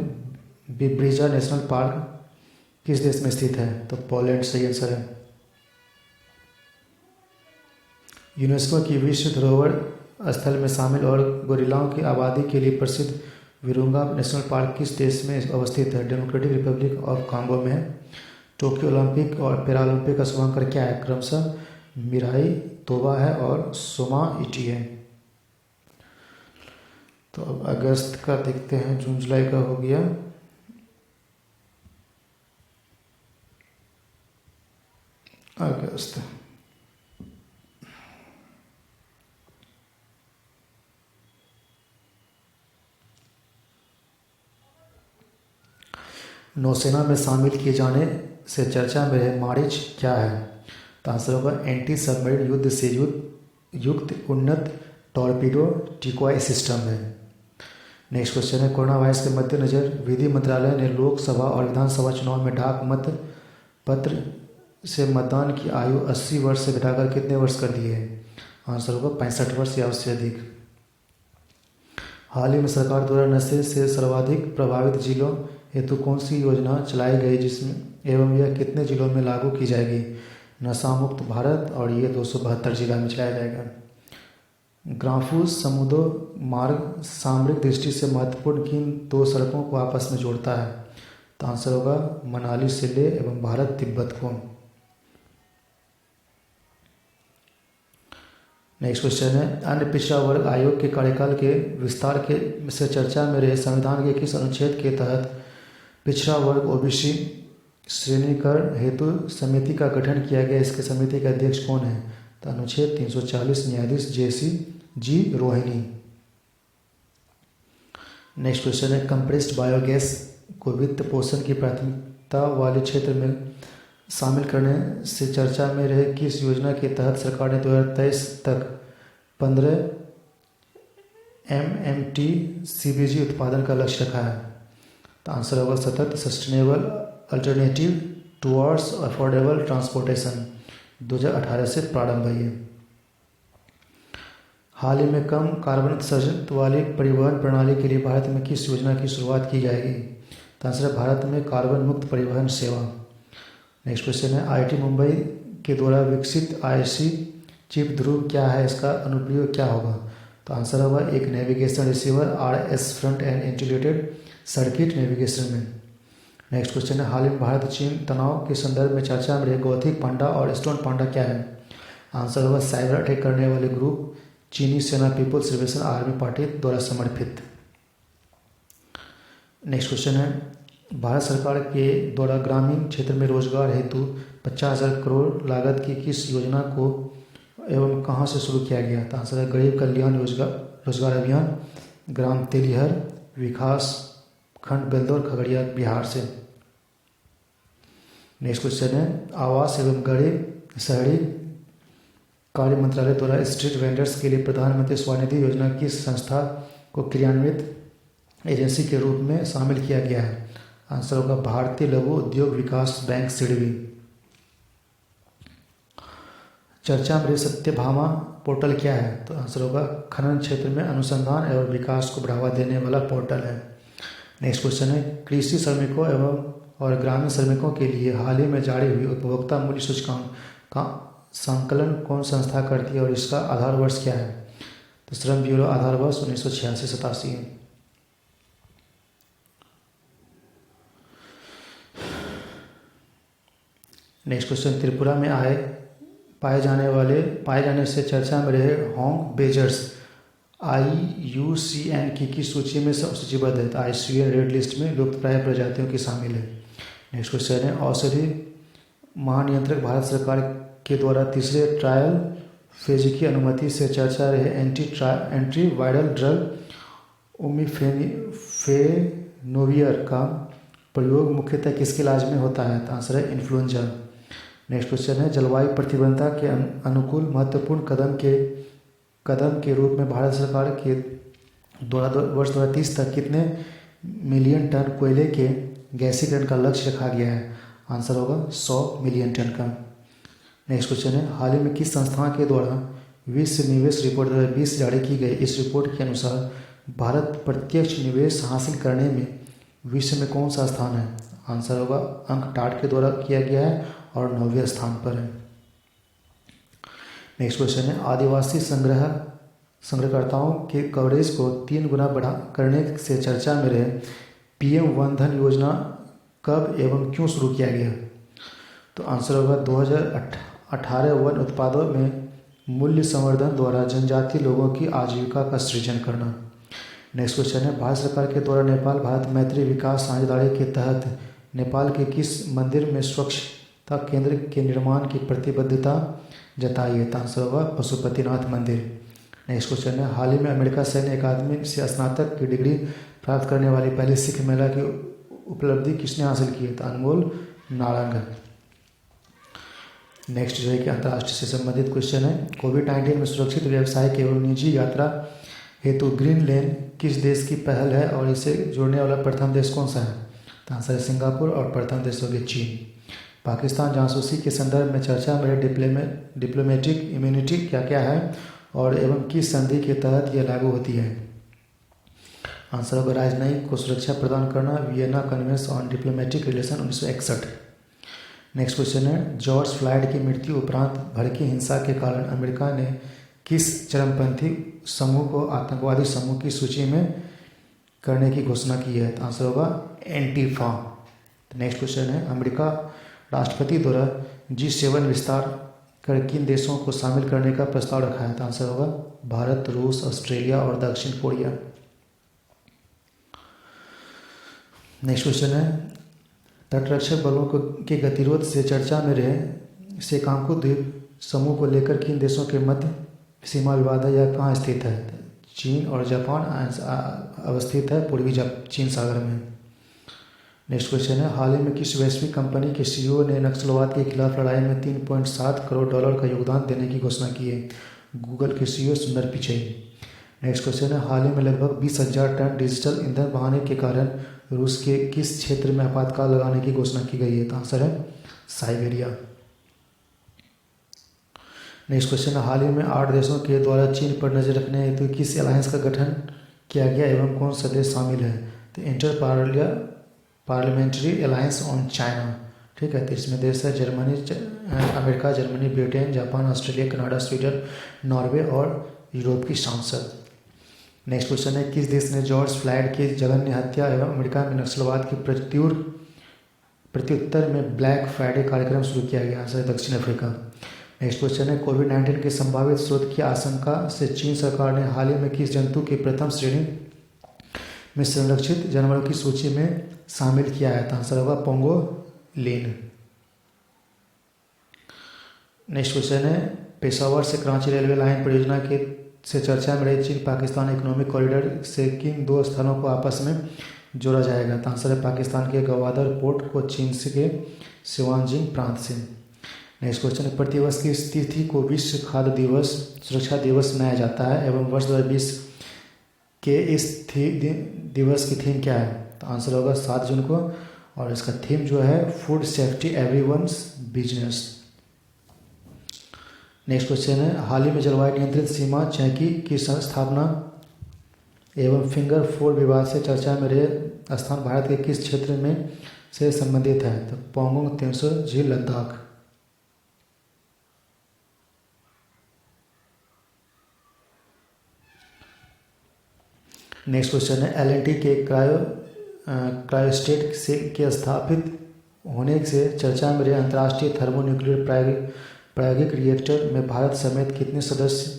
A: बिब्रिजा नेशनल पार्क किस देश में स्थित है? तो पोलैंड सही आंसर है। यूनेस्को की विश्व धरोहर स्थल में शामिल और गोरिल्लाओं की आबादी के लिए प्रसिद्ध विरुंगा नेशनल पार्क किस देश में अवस्थित है? डेमोक्रेटिक रिपब्लिक ऑफ कांगो में है। टोक्यो ओलंपिक और पैरालंपिक का शुभांकर क्या है? क्रमशः मिराई तोबा है और सोमा इटी है। तो अब अगस्त का देखते हैं, जून जुलाई का हो गया। अगस्त, नौसेना में शामिल किए जाने से चर्चा में रहे मारिच क्या है? तो आंसर होगा एंटी सबमरीन युद्ध से युक्त उन्नत टॉर्पीडो डिकॉय सिस्टम है। नेक्स्ट क्वेश्चन है, कोरोना वायरस के मद्देनजर विधि मंत्रालय ने लोकसभा और विधानसभा चुनाव में डाक मत पत्र से मतदान की आयु 80 वर्ष से घटाकर कितने वर्ष कर दी है? आंसर होगा 65 वर्ष या उससे अधिक। हाल ही में सरकार द्वारा नशे से सर्वाधिक प्रभावित जिलों हेतु कौन सी योजना चलाई गई, जिसमें एवं यह कितने जिलों में लागू की जाएगी? नशा मुक्त भारत, और ये 272 जिला में चलाया जाएगा। ग्राफूस समुद्र मार्ग सामरिक दृष्टि से महत्वपूर्ण किन दो सड़कों को आपस में जोड़ता है? तो आंसर होगा मनाली से ले एवं भारत तिब्बत को। नेक्स्ट क्वेश्चन है, अन्य पिछड़ा वर्ग आयोग के कार्यकाल के विस्तार के से चर्चा में रहे संविधान के किस अनुच्छेद के तहत पिछड़ा वर्ग ओबीसी श्रेणीकरण हेतु समिति का गठन किया गया? इसके समिति के अध्यक्ष कौन है? तो अनुच्छेद 340 न्यायाधीश जी रोहिणी। नेक्स्ट क्वेश्चन है, कंप्रेस्ड बायोगैस को वित्त पोषण की प्राथमिकता वाले क्षेत्र में शामिल करने से चर्चा में रहे किस योजना के तहत सरकार ने 2023 तक 15 MMT CBG उत्पादन का लक्ष्य रखा है? तो आंसर होगा सतत sustainable alternative towards affordable transportation, 2018 से प्रारंभ है ये। हाल ही में कम कार्बन उत्सर्जन वाली परिवहन प्रणाली के लिए भारत में किस योजना की शुरुआत की जाएगी? तो आंसर है भारत में कार्बन मुक्त परिवहन सेवा। नेक्स्ट क्वेश्चन है, IIT मुंबई के द्वारा विकसित IC चिप ध्रुव क्या है? इसका अनुप्रयोग क्या होगा? तो आंसर होगा एक navigation receiver RS front end integrated circuit navigation में। नेक्स्ट क्वेश्चन है, हाल ही में भारत चीन तनाव के संदर्भ में चर्चा में रहे गौथिक पांडा और स्टोन पांडा क्या है? आंसर होगा साइबर अटैक करने वाले ग्रुप चीनी सेना पीपुल्स लिबरेशन आर्मी पार्टी द्वारा समर्थित। नेक्स्ट क्वेश्चन है, भारत सरकार के द्वारा ग्रामीण क्षेत्र में रोजगार हेतु 50,000 करोड़ लागत की किस योजना को एवं कहां से शुरू किया गया? तो आंसर है गरीब कल्याण रोजगार अभियान, ग्राम तेलिहर विकास खंड बेलदौर खगड़िया बिहार से। नेक्स्ट क्वेश्चन है, आवास एवं गरीब शहरी कार्य मंत्रालय द्वारा स्ट्रीट वेंडर्स के लिए प्रधानमंत्री स्वनिधि योजना किस संस्था को क्रियान्वित एजेंसी के रूप में शामिल किया गया है? आंसर होगा भारतीय लघु उद्योग विकास बैंक सिडबी। चर्चा में सत्यभामा पोर्टल क्या है? तो आंसर होगा खनन क्षेत्र में अनुसंधान एवं विकास को बढ़ावा देने वाला पोर्टल है। नेक्स्ट क्वेश्चन है, कृषि श्रमिकों एवं और ग्रामीण श्रमिकों के लिए हाल ही में जारी हुई उपभोक्ता मूल्य सूचकांक का संकलन कौन संस्था करती है और इसका आधार वर्ष क्या है? तो श्रम ब्यूरो आधार वर्ष 1986-87 है। नेक्स्ट क्वेश्चन, त्रिपुरा में पाए जाने से चर्चा में रहे होंग बेजर्स IUCN की किस सूची में सूचीबद्ध है? तो IUCN रेड लिस्ट में लुप्तप्राय प्रजातियों की शामिल है। नेक्स्ट क्वेश्चन है, औषधि महानियंत्रक भारत सरकार के द्वारा तीसरे ट्रायल फेज की अनुमति से चर्चा रहे एंटी वायरल ड्रग ओमिफेनोवियर का प्रयोग मुख्यतः किसके इलाज में होता है? तो आंसर है इन्फ्लुएंजा। नेक्स्ट क्वेश्चन है, जलवायु प्रतिबद्धता के अनुकूल महत्वपूर्ण कदम के रूप में भारत सरकार के द्वारा वर्ष 2030 तक कितने मिलियन टन कोयले के गैसीकरण का लक्ष्य रखा गया है? आंसर होगा 100 मिलियन टन का। नेक्स्ट क्वेश्चन है, हाल ही में किस संस्थान के द्वारा विश्व निवेश रिपोर्ट 2020 जारी की गई? इस रिपोर्ट के अनुसार भारत प्रत्यक्ष निवेश हासिल करने में विश्व में कौन सा स्थान है? आंसर होगा अंकटाड के द्वारा किया गया है और 9वें स्थान पर है। नेक्स्ट क्वेश्चन है, आदिवासी संग्रहकर्ताओं के कवरेज को 3 गुना बढ़ा करने से चर्चा में रहे PM वन धन योजना कब एवं क्यों शुरू किया गया? तो आंसर होगा 2018 वन उत्पादों में मूल्य संवर्धन द्वारा जनजातीय लोगों की आजीविका का सृजन करना। नेक्स्ट क्वेश्चन है, भारत सरकार के द्वारा नेपाल भारत मैत्री विकास साझेदारी के तहत नेपाल के किस मंदिर में स्वच्छता केंद्र के निर्माण की प्रतिबद्धता जताई है? तो आंसर होगा पशुपतिनाथ मंदिर। नेक्स्ट क्वेश्चन है, हाल ही में अमेरिका सैन्य अकादमी से स्नातक की डिग्री प्राप्त करने वाली पहली सिख महिला की उपलब्धि किसने हासिल की है? तो अनमोल नारंग। नेक्स्ट जो है कि अंतर्राष्ट्रीय से संबंधित क्वेश्चन है, कोविड-19 में सुरक्षित व्यवसायिक एवं निजी यात्रा हेतु ग्रीन लेन किस देश की पहल है और इसे जोड़ने वाला प्रथम देश कौन सा है? तो आंसर है सिंगापुर और प्रथम देश हो गया चीन। पाकिस्तान जासूसी के संदर्भ में चर्चा में डिप्लोमेटिक इम्यूनिटी क्या क्या है और एवं किस संधि के तहत यह लागू होती है? आंसर होगा राजनयिक को सुरक्षा प्रदान करना, Vienna convention on diplomatic relation 1961। Next question है, जॉर्ज फ्लॉयड की मृत्यु उपरांत भड़की हिंसा के कारण अमेरिका ने किस चरमपंथी समूह को आतंकवादी समूह की सूची में करने की घोषणा की है? तो आंसर होगा एंटीफा। नेक्स्ट क्वेश्चन है, अमेरिका राष्ट्रपति द्वारा G7 विस्तार कर किन देशों को शामिल करने का प्रस्ताव रखा है? तो आंसर होगा भारत, रूस, ऑस्ट्रेलिया और दक्षिण कोरिया। नेक्स्ट क्वेश्चन है, तटरक्षक बलों के गतिरोध से चर्चा में रहे सेकांकू द्वीप समूह को लेकर किन देशों के मध्य सीमा विवाद है या कहाँ स्थित है? चीन और जापान अवस्थित है पूर्वी चीन सागर में। नेक्स्ट क्वेश्चन है, हाल ही में किस वैश्विक कंपनी के CEO ने नक्सलवाद के खिलाफ लड़ाई में $3.7 करोड़ का योगदान देने की घोषणा की है? गूगल के CEO सुंदर पिचई। नेक्स्ट क्वेश्चन है, हाल ही में लगभग 20,000 टन डिजिटल ईंधन बहाने के कारण रूस के किस क्षेत्र में आपातकाल लगाने की घोषणा की गई है? तो आंसर है साइबेरिया। नेक्स्ट क्वेश्चन है, हाल ही में 8 देशों के द्वारा चीन पर नजर रखने हेतु किस अलायंस का गठन किया गया एवं कौन सा देश शामिल है? तो inter parliamentary alliance on China. ठीक है, तो इसमें देश है America, Germany, Britain, Japan, Australia, Canada, Sweden, Norway और यूरोप की सांसद। नेक्स्ट क्वेश्चन है, किस देश ने जॉर्ज फ्लॉयड की जघन्य हत्या एवं अमेरिका में नक्सलवाद की प्रत्युत्तर में ब्लैक फ्राइडे कार्यक्रम शुरू किया गया? आंसर है दक्षिण अफ्रीका। नेक्स्ट क्वेश्चन है, कोविड-19 के संभावित स्रोत की आशंका से चीन सरकार ने हाल ही में किस जंतु की प्रथम श्रेणी में संरक्षित जानवरों की सूची में शामिल किया है? तो आंसर होगा पोंगोलिन। नेक्स्ट क्वेश्चन है, पेशावर से कराची रेलवे लाइन परियोजना से चर्चा में रही चीन पाकिस्तान इकोनॉमिक कॉरिडोर से किन 2 स्थानों को आपस में जोड़ा जाएगा? तो आंसर है पाकिस्तान के गवादर पोर्ट को चीन के सिवानजिंग प्रांत से। नेक्स्ट क्वेश्चन है, प्रतिवर्ष की इस तिथि को विश्व खाद्य दिवस सुरक्षा दिवस मनाया जाता है एवं वर्ष 2020 के इस दिवस की थीम क्या है? तो आंसर होगा 7 जून को और इसका थीम जो है food safety everyone's business. Next question है, हाल ही में जलवायु नियंत्रित सीमा चौकी की स्थापना एवं फिंगर 4 विवाद से चर्चा में रहे स्थान भारत के किस क्षेत्र में से संबंधित है? तो पोंगोंग त्सो झील, लद्दाख। नेक्स्ट क्वेश्चन है, L&T के क्रायोस्टेट के स्थापित होने से चर्चा में रहे अंतर्राष्ट्रीय थर्मोन्यूक्लियर प्रायोगिक रिएक्टर में भारत समेत कितने सदस्य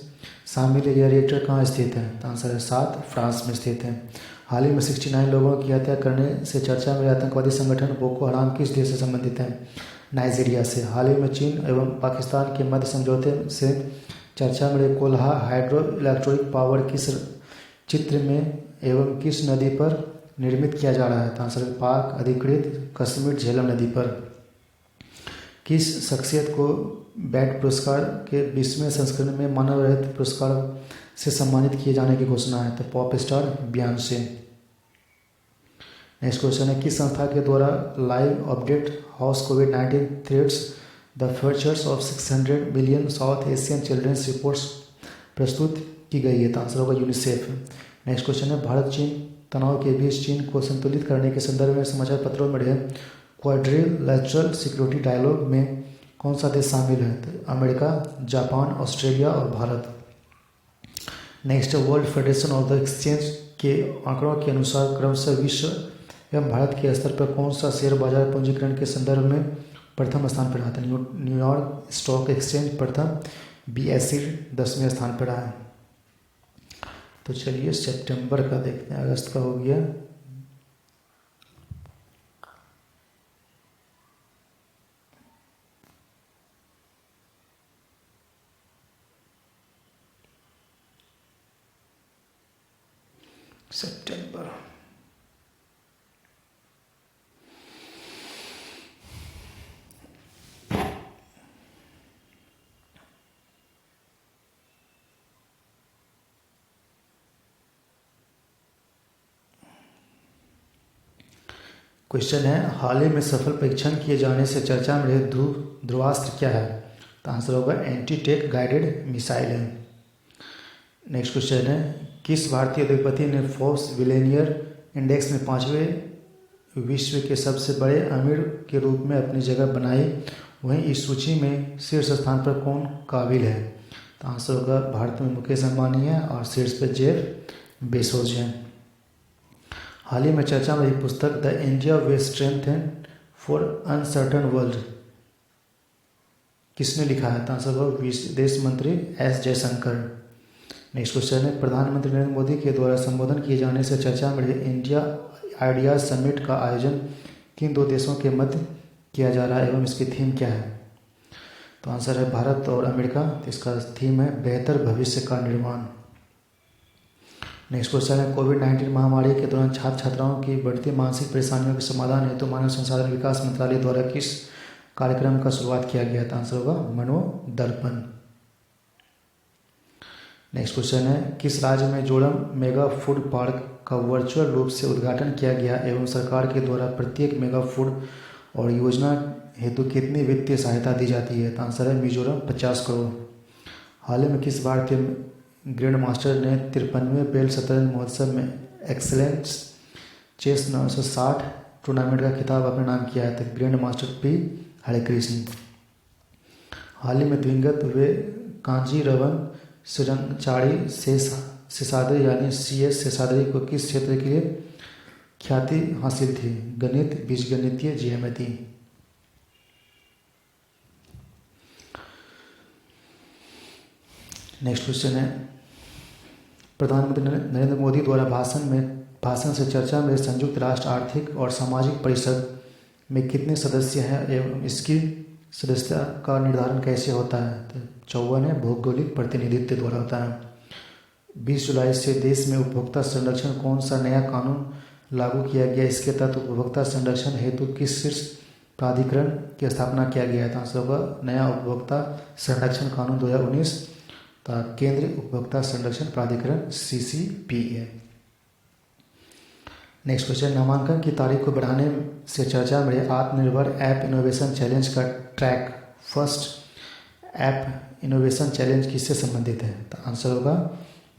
A: शामिल है? यह रिएक्टर कहाँ स्थित है? तो आंसर है 7, फ्रांस में स्थित है। हाल ही में 69 लोगों की हत्या करने से चर्चा में आतंकवादी संगठन बोको हराम किस देश से संबंधित है? नाइजीरिया से। हाल ही में चीन एवं पाकिस्तान के मध्य समझौते से चर्चा में रहे कोल्हा हाइड्रो इलेक्ट्रिक पावर किस चित्र में एवं किस नदी पर निर्मित किया जा रहा है? तो आंसर है पाक अधिकृत कश्मीर झेलम नदी पर। किस शख्सियत को बैट पुरस्कार के 20वें संस्करण में मानव रहित पुरस्कार से सम्मानित किए जाने की घोषणा है? तो pop star Beyonce. Next question है, किस संस्था के द्वारा लाइव अपडेट हाउस कोविड-19 threats the futures of 600 billion South Asian children's reports प्रस्तुत की गई है? तो आंसर होगा यूनिसेफ। नेक्स्ट क्वेश्चन है, भारत चीन तनाव के बीच चीन को संतुलित करने के संदर्भ में समाचार पत्रों में रहे क्वाड्रिलैटरल सिक्योरिटी डायलॉग में कौन सा देश शामिल है? तो अमेरिका, जापान, ऑस्ट्रेलिया और Bharat. Next, world federation of the exchange के आंकड़ों के अनुसार क्रमशः विश्व एवं भारत के स्तर पर कौन सा शेयर बाजार पूंजीकरण के संदर्भ में प्रथम स्थान पर आता है? न्यूयॉर्क स्टॉक एक्सचेंज प्रथम, BSE 10वें स्थान पर रहा है। तो चलिए सितंबर का देखते हैं, अगस्त का हो गया। सितंबर। क्वेश्चन है, हाल ही में सफल परीक्षण किए जाने से चर्चा में रहे ध्रुवास्त्र क्या है? तो आंसर होगा एंटी टेक गाइडेड मिसाइल है। नेक्स्ट क्वेश्चन है, किस भारतीय उद्योगपति ने फोर्ब्स बिलियनियर इंडेक्स में 5वें विश्व के सबसे बड़े अमीर के रूप में अपनी जगह बनाई? वहीं इस सूची में शीर्ष स्थान पर कौन काबिल है? तो आंसर होगा भारत में मुकेश अंबानी है और शीर्ष पर जेफ बेजोस हैं। हाल ही में चर्चा में रही पुस्तक the India way strengthened for uncertain world किसने लिखा है? तो आंसर होगा विदेश मंत्री एस जयशंकर। नेक्स्ट क्वेश्चन है, प्रधानमंत्री नरेंद्र मोदी के द्वारा संबोधन किए जाने से चर्चा में रहे इंडिया आइडियाज समिट का आयोजन किन दो देशों के मध्य किया जा रहा है एवं इसकी थीम क्या है? तो आंसर है भारत और अमेरिका। तो इसका थीम है बेहतर भविष्य का निर्माण। नेक्स्ट क्वेश्चन है, कोविड-19 महामारी के दौरान छात्र छात्राओं की बढ़ती मानसिक परेशानियों के समाधान हेतु मानव संसाधन विकास मंत्रालय द्वारा किस कार्यक्रम का शुरुआत किया गया? था आंसर होगा मनोदर्पण। नेक्स्ट क्वेश्चन है, किस राज्य में जोड़म मेगा फूड पार्क का वर्चुअल रूप से उद्घाटन किया गया एवं सरकार के द्वारा प्रत्येक मेगा फूड और योजना हेतु कितनी वित्तीय सहायता दी जाती है? तो आंसर है मिजोरम 50 करोड़। हाल ही में किस भारतीय ग्रैंड मास्टर ने 53वें बेल शतरंज महोत्सव में एक्सेलेंस चेस 960 टूर्नामेंट का खिताब अपने नाम किया है? तो ग्रैंड मास्टर पी हरिकृष्ण। हाल ही में दिवंगत हुए कांजीरवन सिरंचाड़ी शेषाद्री यानी CS शेषाद्री को किस क्षेत्र के लिए ख्याति हासिल थी? गणित, बीजगणितीय, ज्यामिति। नेक्स्ट क्वेश्चन है, प्रधानमंत्री नरेंद्र मोदी द्वारा भाषण से चर्चा में संयुक्त राष्ट्र आर्थिक और सामाजिक परिषद में कितने सदस्य हैं एवं इसकी सदस्यता का निर्धारण कैसे होता है? तो 54 है, भौगोलिक प्रतिनिधित्व द्वारा होता है। 20 जुलाई से देश में उपभोक्ता संरक्षण कौन सा नया कानून लागू किया गया? इसके तहत उपभोक्ता संरक्षण हेतु किस शीर्ष प्राधिकरण की स्थापना किया गया है? तो आंसर होगा नया उपभोक्ता संरक्षण कानून 2019 का केंद्रीय उपभोक्ता संरक्षण प्राधिकरण CCPA। नेक्स्ट क्वेश्चन, नामांकन की तारीख को बढ़ाने से चर्चा में आत्मनिर्भर ऐप इनोवेशन चैलेंज का track first app innovation challenge किससे संबंधित है? तो आंसर होगा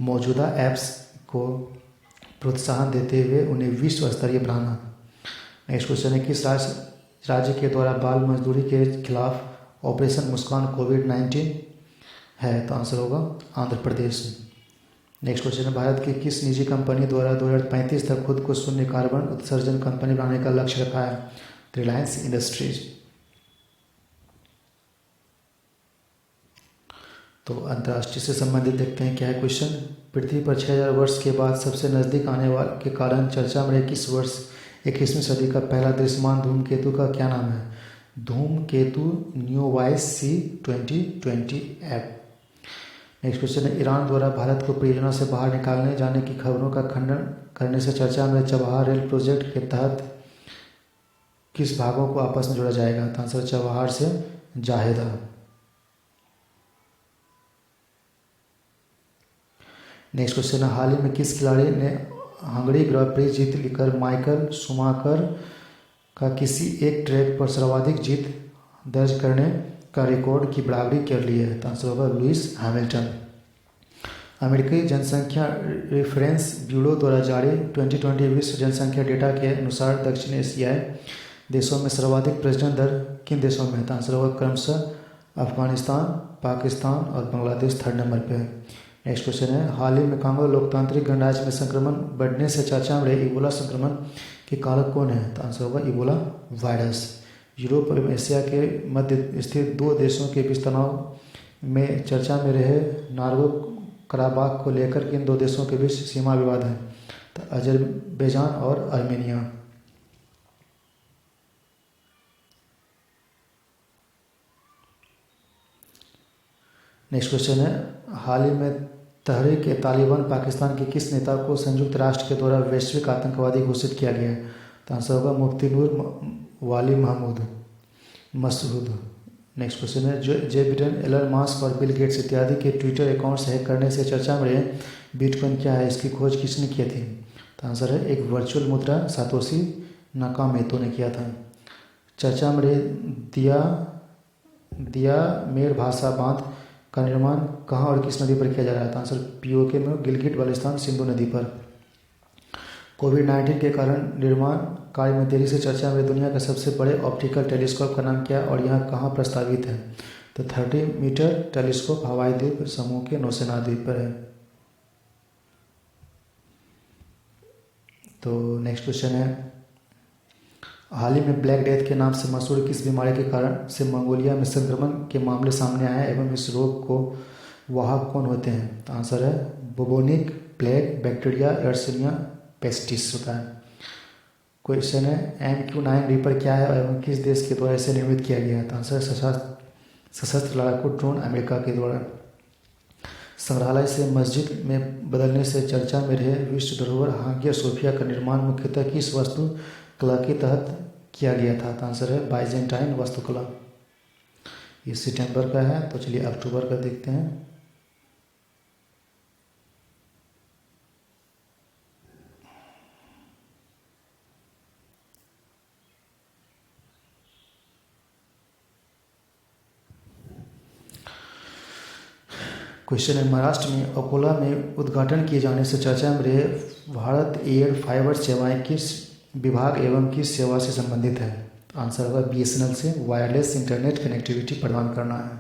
A: मौजूदा ऐप्स को प्रोत्साहन देते हुए उन्हें विश्व स्तरीय बनाना। नेक्स्ट क्वेश्चन है, किस राज्य के द्वारा बाल मजदूरी के खिलाफ ऑपरेशन मुस्कान कोविड-19 है? तो आंसर होगा आंध्र प्रदेश। नेक्स्ट क्वेश्चन है, भारत की किस निजी कंपनी द्वारा 2035 तक खुद को शून्य कार्बन उत्सर्जन कंपनी बनाने का लक्ष्य रखा है? रिलायंस इंडस्ट्रीज। तो अंतर्राष्ट्रीय से संबंधित देखते हैं क्या है क्वेश्चन। पृथ्वी पर 6000 वर्ष के बाद सबसे नज़दीक आने वाले के कारण चर्चा में किस वर्ष 21वीं सदी का पहला दृश्यमान धूमकेतु का क्या नाम है? धूमकेतु न्यूवाइस C 2020 ऐप। नेक्स्ट क्वेश्चन है, ईरान द्वारा भारत को परियोजना से बाहर निकालने जाने की खबरों का खंडन करने से चर्चा में चबहार रेल प्रोजेक्ट के तहत किस भागों को आपस में जोड़ा जाएगा? तो आंसर चबहार से जाहेदा। नेक्स्ट क्वेश्चन है, हाल ही में किस खिलाड़ी ने हंगरी ग्रां प्री जीत लेकर माइकल शूमाकर का किसी एक ट्रैक पर सर्वाधिक जीत दर्ज करने का रिकॉर्ड की बराबरी कर ली है? तो आंसर होगा लुइस हैमिल्टन। अमेरिकी जनसंख्या रेफरेंस ब्यूरो द्वारा जारी 2020 विश्व जनसंख्या डेटा के अनुसार दक्षिण एशियाई देशों में सर्वाधिक प्रजनन दर किन देशों में है? तो आंसर होगा क्रमशः अफगानिस्तान, पाकिस्तान और बांग्लादेश थर्ड नंबर पे है। नेक्स्ट क्वेश्चन है, हाल ही में कांगो लोकतांत्रिक गणराज्य में संक्रमण बढ़ने से चर्चा में रहे इबोला संक्रमण के कारक कौन है? तो आंसर होगा इबोला वायरस। यूरोप और एशिया के मध्य स्थित दो देशों के बीच तनाव में चर्चा में रहे नार्को कराबाख को लेकर किन दो देशों के बीच सीमा विवाद है? तो अजरबैजान और आर्मेनिया। नेक्स्ट क्वेश्चन है, हाल ही में तहरीक ए तालिबान पाकिस्तान के किस नेता को संयुक्त राष्ट्र के द्वारा वैश्विक आतंकवादी घोषित किया गया है? तो आंसर होगा मुफ्ती नूर वाली महमूद मसूद। नेक्स्ट क्वेश्चन है, जे बिडेन, एलन मास्क और बिल गेट्स इत्यादि के ट्विटर अकाउंट्स हैक करने से चर्चा में रहे बिटकॉइन क्या है, इसकी खोज किसने की थी? तो आंसर है एक वर्चुअल मुद्रा सातोशी नाकामोतो ने किया था। चर्चा में रहे दिया मेर भाषा बांध का निर्माण कहाँ और किस नदी पर किया जा रहा था? आंसर पीओके में गिलगिट बाल्टिस्तान सिंधु नदी पर। कोविड-19 के कारण निर्माण कार्य में देरी से चर्चा में दुनिया का सबसे बड़े ऑप्टिकल टेलीस्कोप का नाम क्या है और यह कहाँ प्रस्तावित है? तो 30 मीटर टेलीस्कोप हवाई द्वीप समूह के नौसेना द्वीप पर है। तो नेक्स्ट क्वेश्चन है, हाल ही में ब्लैक डेथ के नाम से मशहूर किस बीमारी के कारण से मंगोलिया में संक्रमण के मामले सामने आए हैं एवं इस रोग को वाहक कौन होते हैं? तो आंसर है बुबोनिक प्लेग बैक्टीरिया एयरसिनिया पेस्टिस होता है। क्वेश्चन है, MQ-9 रीपर क्या है एवं किस देश के द्वारा इसे निर्मित किया गया है? तो आंसर सशस्त्र लड़ाकू ड्रोन अमेरिका के द्वारा। संग्रहालय से मस्जिद में बदलने से चर्चा में रहे विश्व धरोहर हागिया सोफिया का निर्माण मुख्यतः किस वस्तु कला के तहत किया गया था? तो आंसर है बाइजेंटाइन वास्तुकला। ये सितंबर का है, तो चलिए अक्टूबर का देखते हैं। क्वेश्चन है, महाराष्ट्र में अकोला में उद्घाटन किए जाने से चर्चा में रहे भारत एयर फाइबर सेवाएं किस विभाग एवं किस सेवा से संबंधित है? आंसर होगा BSNL से वायरलेस इंटरनेट कनेक्टिविटी प्रदान करना है।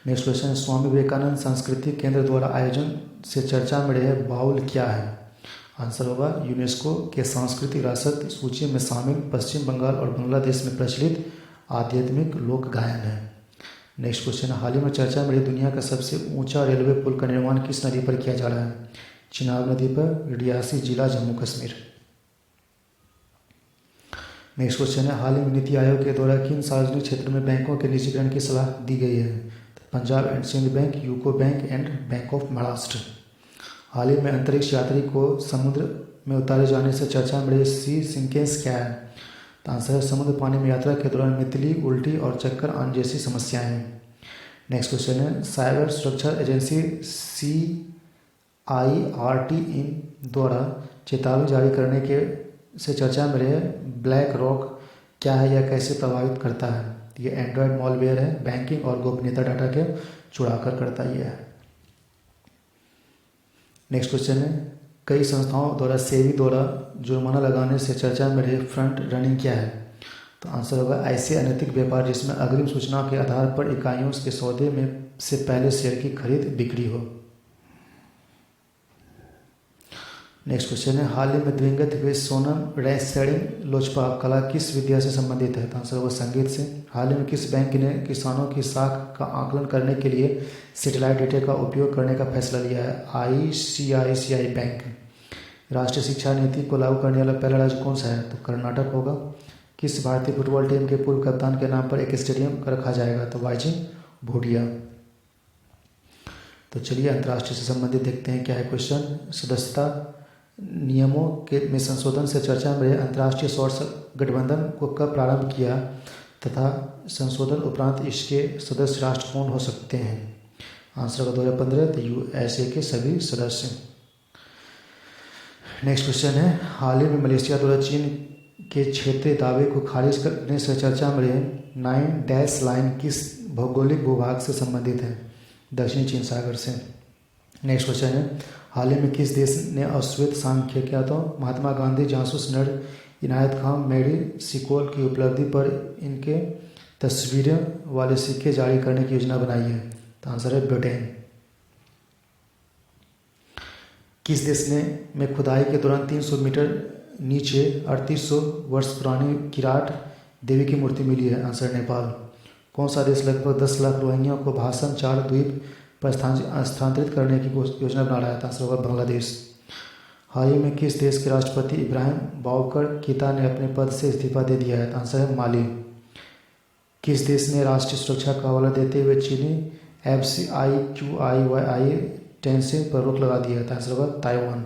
A: नेक्स्ट क्वेश्चन है, स्वामी विवेकानंद सांस्कृतिक केंद्र द्वारा आयोजन से चर्चा में रहे बाउल क्या है? आंसर होगा यूनेस्को के सांस्कृतिक विरासत सूची में शामिल पश्चिम बंगाल और बांग्लादेश में प्रचलित आध्यात्मिक लोक गायन है। नेक्स्ट क्वेश्चन है, हाल ही में चर्चा में रही दुनिया का सबसे ऊंचा रेलवे पुल का निर्माण किस नदी पर किया जा रहा है? चिनाब नदी पर, रियासी जिला, जम्मू कश्मीर। नेक्स्ट क्वेश्चन है, हाल ही में नीति आयोग के द्वारा किन सार्वजनिक क्षेत्र में बैंकों के निजीकरण की सलाह दी गई है? तो Punjab and Sindh bank, UCO bank and bank of Maharashtra. हाल ही में अंतरिक्ष यात्री को समुद्र में उतारे जाने से चर्चा में रहे सी सिंकेंस क्या है? तो आंसर है समुद्र पानी में यात्रा के दौरान मितली, उल्टी और चक्कर आने जैसी समस्याएं हैं। नेक्स्ट क्वेश्चन है, साइबर सुरक्षा एजेंसी CIRT इन द्वारा चेतावनी जारी करने के से चर्चा में रहे ब्लैक रॉक क्या है, यह कैसे प्रभावित करता है? ये एंड्रॉयड मॉलवेयर है, बैंकिंग और गोपनीयता डाटा के चुराकर करता ही है। नेक्स्ट क्वेश्चन है, कई संस्थाओं द्वारा सेबी द्वारा जुर्माना लगाने से चर्चा में रहे फ्रंट रनिंग क्या है? तो आंसर होगा ऐसे अनैतिक व्यापार जिसमें अग्रिम सूचना के आधार पर इकाइयों के सौदे में से पहले शेयर की खरीद बिक्री हो। नेक्स्ट क्वेश्चन है, हाल ही में दिवंगत हुए सोनम रैंसैडी लोजपा कला किस विद्या से संबंधित है? तो आंसर होगा संगीत से। हाल ही में किस बैंक ने किसानों की साख का आकलन करने के लिए सैटेलाइट डेटा का उपयोग करने का फैसला लिया है? ICICI bank. राष्ट्रीय शिक्षा नीति को लागू करने वाला पहला राज्य कौन सा है? तो कर्नाटक होगा। किस भारतीय फुटबॉल टीम के पूर्व कप्तान के नाम पर एक स्टेडियम रखा जाएगा? तो वाईजी भूटिया। तो चलिए अंतर्राष्ट्रीय से संबंधित देखते हैं क्या है क्वेश्चन। सदस्यता नियमों के में संशोधन से चर्चा में रहे अंतर्राष्ट्रीय सौर गठबंधन को कब प्रारंभ किया तथा संशोधन उपरांत इसके सदस्य राष्ट्र कौन हो सकते हैं? आंसर होगा 2015, तो USA के सभी सदस्य। नेक्स्ट क्वेश्चन है, हाल ही में मलेशिया द्वारा चीन के क्षेत्रीय दावे को खारिज करने से चर्चा में रहे 9 डैश लाइन किस भौगोलिक भूभाग से संबंधित है? दक्षिणी चीन सागर से। नेक्स्ट क्वेश्चन है, हाल ही में किस देश ने अश्वेत सांख्यिकीय महात्मा गांधी जासूस नर इनायत खां मेरी सिकोल की उपलब्धि पर इनके तस्वीरें वाले सिक्के जारी करने की योजना बनाई है? तो आंसर है ब्रिटेन। किस देश ने में खुदाई के दौरान 300 मीटर नीचे 3800 वर्ष पुरानी किराट देवी की मूर्ति मिली है? आंसर नेपाल। कौन सा देश लगभग 10 लाख रोहिंग्या को भाषण 4 द्वीप पर स्थानांतरित करने की योजना बना रहा था। आंसर होगा बांग्लादेश। हाल ही में किस देश के राष्ट्रपति इब्राहिम बाउकर कीता ने अपने पद से इस्तीफा दे दिया है? आंसर है माली। किस देश ने राष्ट्रीय सुरक्षा का हवाला देते हुए चीनी FCIQIYI टेंसिंग पर रोक लगा दी है? आंसर होगा ताइवान।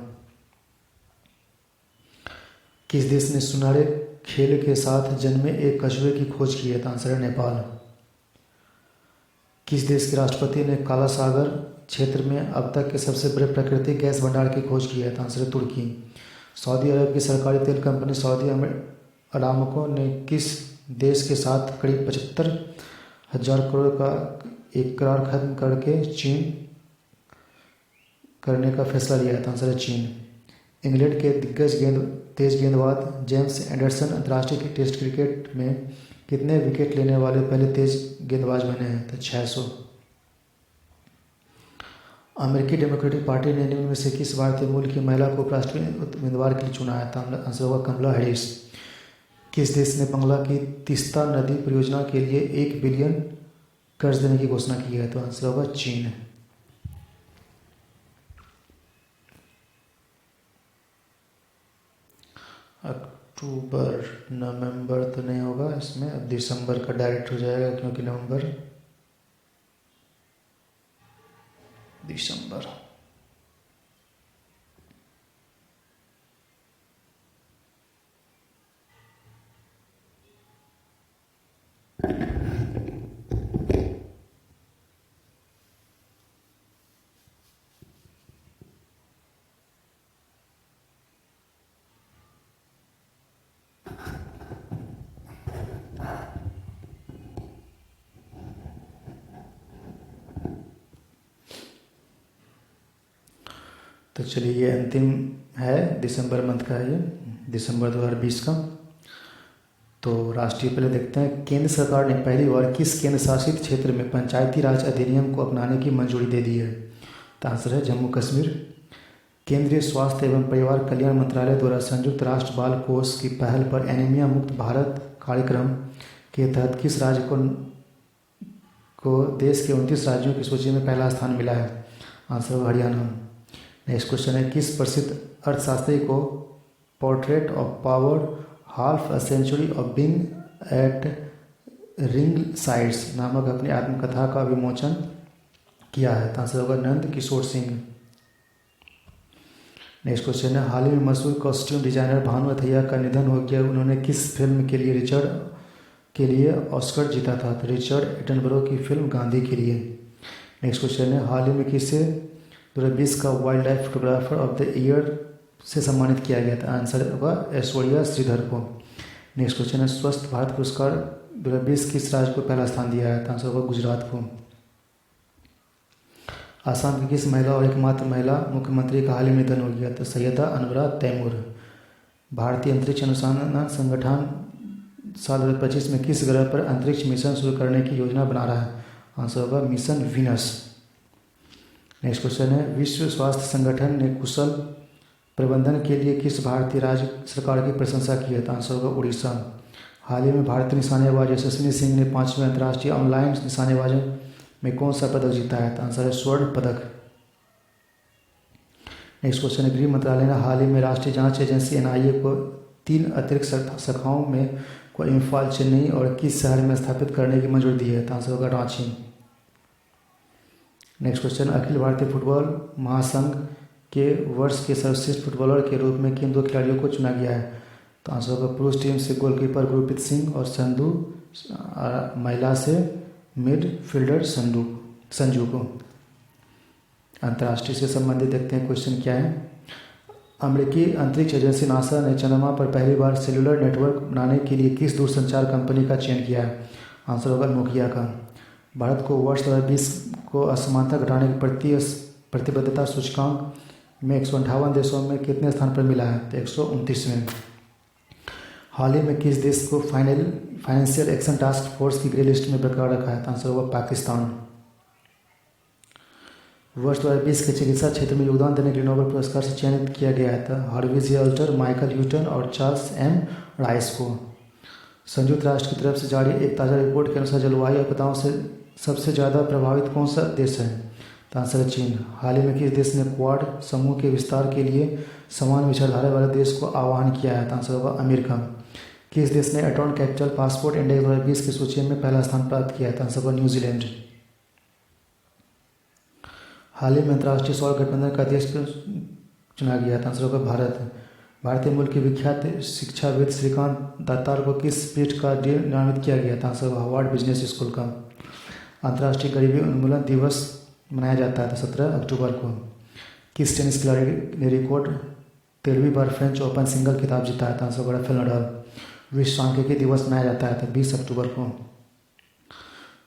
A: किस देश ने सुनहरे खेल के साथ जन्मे एक कछुए की खोज की है? आंसर है नेपाल। किस देश के राष्ट्रपति ने काला सागर क्षेत्र में अब तक के सबसे बड़े प्राकृतिक गैस भंडार की खोज की है? आंसर है तुर्की। सऊदी अरब की सरकारी तेल कंपनी सऊदी अरामको ने किस देश के साथ करीब 75,000 करोड़ का एक करार खत्म करके चीन करने का फैसला लिया था? आंसर है चीन। इंग्लैंड के दिग्गज तेज गेंदबाज जेम्स एंडरसन अंतर्राष्ट्रीय टेस्ट क्रिकेट में कितने विकेट लेने वाले पहले तेज गेंदबाज बने हैं? तो 600। अमेरिकी डेमोक्रेटिक पार्टी ने निम्न में से किस भारतीय मूल की महिला को उपराष्ट्रपति उम्मीदवार के लिए चुना है? आंसर होगा कमला हैरिस। किस देश ने बंगला की तीस्ता नदी परियोजना के लिए 1 बिलियन कर्ज देने की घोषणा की है? तो आंसर होगा चीन। अक्टूबर नवंबर तो नहीं होगा इसमें, अब दिसंबर का डायरेक्ट हो जाएगा क्योंकि नवंबर दिसंबर। तो चलिए ये अंतिम है, दिसंबर मंथ का है ये, दिसंबर 2020 का। तो राष्ट्रीय पहले देखते हैं। केंद्र सरकार ने पहली बार किस केंद्र शासित क्षेत्र में पंचायती राज अधिनियम को अपनाने की मंजूरी दे दी है? तो आंसर है जम्मू कश्मीर। केंद्रीय स्वास्थ्य एवं परिवार कल्याण मंत्रालय द्वारा संयुक्त राष्ट्र बाल कोष की पहल पर एनीमिया मुक्त भारत कार्यक्रम के तहत किस राज्य को देश के 29 राज्यों की सूची में पहला स्थान मिला है? आंसर हरियाणा। नेक्स्ट क्वेश्चन है, किस प्रसिद्ध अर्थशास्त्री को portrait of power half a century of being at ring sides नामक अपनी आत्मकथा का विमोचन किया है? तो आंसर होगा नंद किशोर सिंह। नेक्स्ट क्वेश्चन है, हाल ही में मशहूर कॉस्ट्यूम डिजाइनर भानु अथैया का निधन हो गया। उन्होंने किस फिल्म के लिए ऑस्कर जीता था? तो रिचर्ड एटनबरो की फिल्म गांधी के लिए। नेक्स्ट क्वेश्चन है, हाल ही में किसे 2020 का wild life photographer of the year से सम्मानित किया गया था? आंसर होगा ऐश्वर्या श्रीधर को। नेक्स्ट क्वेश्चन है, स्वस्थ भारत पुरस्कार 2020 किस राज्य को पहला स्थान दिया है? आंसर होगा गुजरात को। आसाम की किस महिला और एकमात्र महिला मुख्यमंत्री का हाल ही में निधन हो गया? तो सैयदा अनवरा तैमूर। भारतीय अंतरिक्ष अनुसंधान संगठन साल 2025 में किस ग्रह पर अंतरिक्ष मिशन शुरू करने की योजना बना रहा है? आंसर होगा मिशन वीनस। नेक्स्ट क्वेश्चन है, विश्व स्वास्थ्य संगठन ने कुशल प्रबंधन के लिए किस भारतीय राज्य सरकार की प्रशंसा की है? तो आंसर होगा उड़ीसा। हाल ही में भारतीय निशानेबाज यशस्विनी सिंह ने 5वें अंतर्राष्ट्रीय ऑनलाइन निशानेबाजी में कौन सा पदक जीता है? तो आंसर है स्वर्ण पदक। नेक्स्ट क्वेश्चन है, गृह मंत्रालय ने हाल ही में राष्ट्रीय जांच एजेंसी NIA को 3 अतिरिक्त शाखाओं में को इम्फाल, चेन्नई और किस शहर में स्थापित करने की मंजूरी दी है? तो आंसर होगा Ranchi. Next question, Akhil Bharatiya football महासंघ के वर्ष के सर्वश्रेष्ठ फुटबॉलर के रूप में किन 2 खिलाड़ियों को चुना गया है? तो आंसर होगा पुरुष टीम से गोलकीपर गुरप्रीत सिंह और महिला से मिडफील्डर संजू को। अंतर्राष्ट्रीय से संबंधित देखते हैं क्वेश्चन क्या है। अमेरिकी अंतरिक्ष एजेंसी नासा ने चंद्रमा पर पहली बार सेलुलर नेटवर्क बनाने के लिए किस दूरसंचार कंपनी का चयन किया है? आंसर होगा नोकिया का। भारत को वर्ष 2020 को असमानता घटाने की प्रतिबद्धता सूचकांक में 158 देशों में कितने स्थान पर मिला है? तो 129वें। हाल ही में किस देश को फाइनेंशियल एक्शन टास्क फोर्स की ग्रे लिस्ट में बरकरार रखा है? तो आंसर होगा पाकिस्तान। वर्ष 2020 के चिकित्सा क्षेत्र में योगदान देने के लिए नोबेल पुरस्कार से चयनित किया गया था हार्वी जी अल्टर, माइकल ह्यूटन और चार्ल्स M राइस को। संयुक्त राष्ट्र की तरफ से जारी एक ताज़ा रिपोर्ट के अनुसार जलवायु आपदाओं से सबसे ज़्यादा प्रभावित कौन सा देश है? तो आंसर है चीन। हाल ही में किस देश ने क्वाड समूह के विस्तार के लिए समान विचारधारा वाले देश को आह्वान किया है? तो आंसर होगा अमेरिका। किस देश ने एटॉन कैपिटल पासपोर्ट इंडेक्स 2020 की सूची में पहला स्थान प्राप्त किया है? तो आंसर होगा न्यूजीलैंड। हाल ही में अंतर्राष्ट्रीय सौर गठबंधन का अध्यक्ष चुना गया? तो आंसर होगा भारत। भारतीय मूल के विख्यात शिक्षाविद श्रीकांत दातार को किस पीठ का नामित किया गया? तो आंसर होगा हार्वर्ड बिजनेस स्कूल का। अंतर्राष्ट्रीय गरीबी उन्मूलन दिवस मनाया जाता है 17 अक्टूबर को। किस टेनिस खिलाड़ी ने रिकॉर्ड 13वीं बार फ्रेंच ओपन सिंगल खिताब जीता है? तो आंसर होगा राफेल नडाल। विश्व सांख्यिकी दिवस मनाया जाता है 20 अक्टूबर को।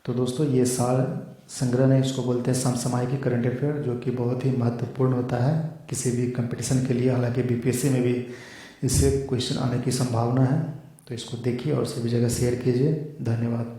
A: तो दोस्तों ये साल संग्रह है, इसको बोलते हैं समसामयिक करंट अफेयर, जो कि बहुत ही महत्वपूर्ण होता है किसी भी कंपटीशन के लिए। हालांकि बीपीएससी में भी इससे क्वेश्चन आने की संभावना है, तो इसको देखिए और सभी जगह शेयर कीजिए। धन्यवाद।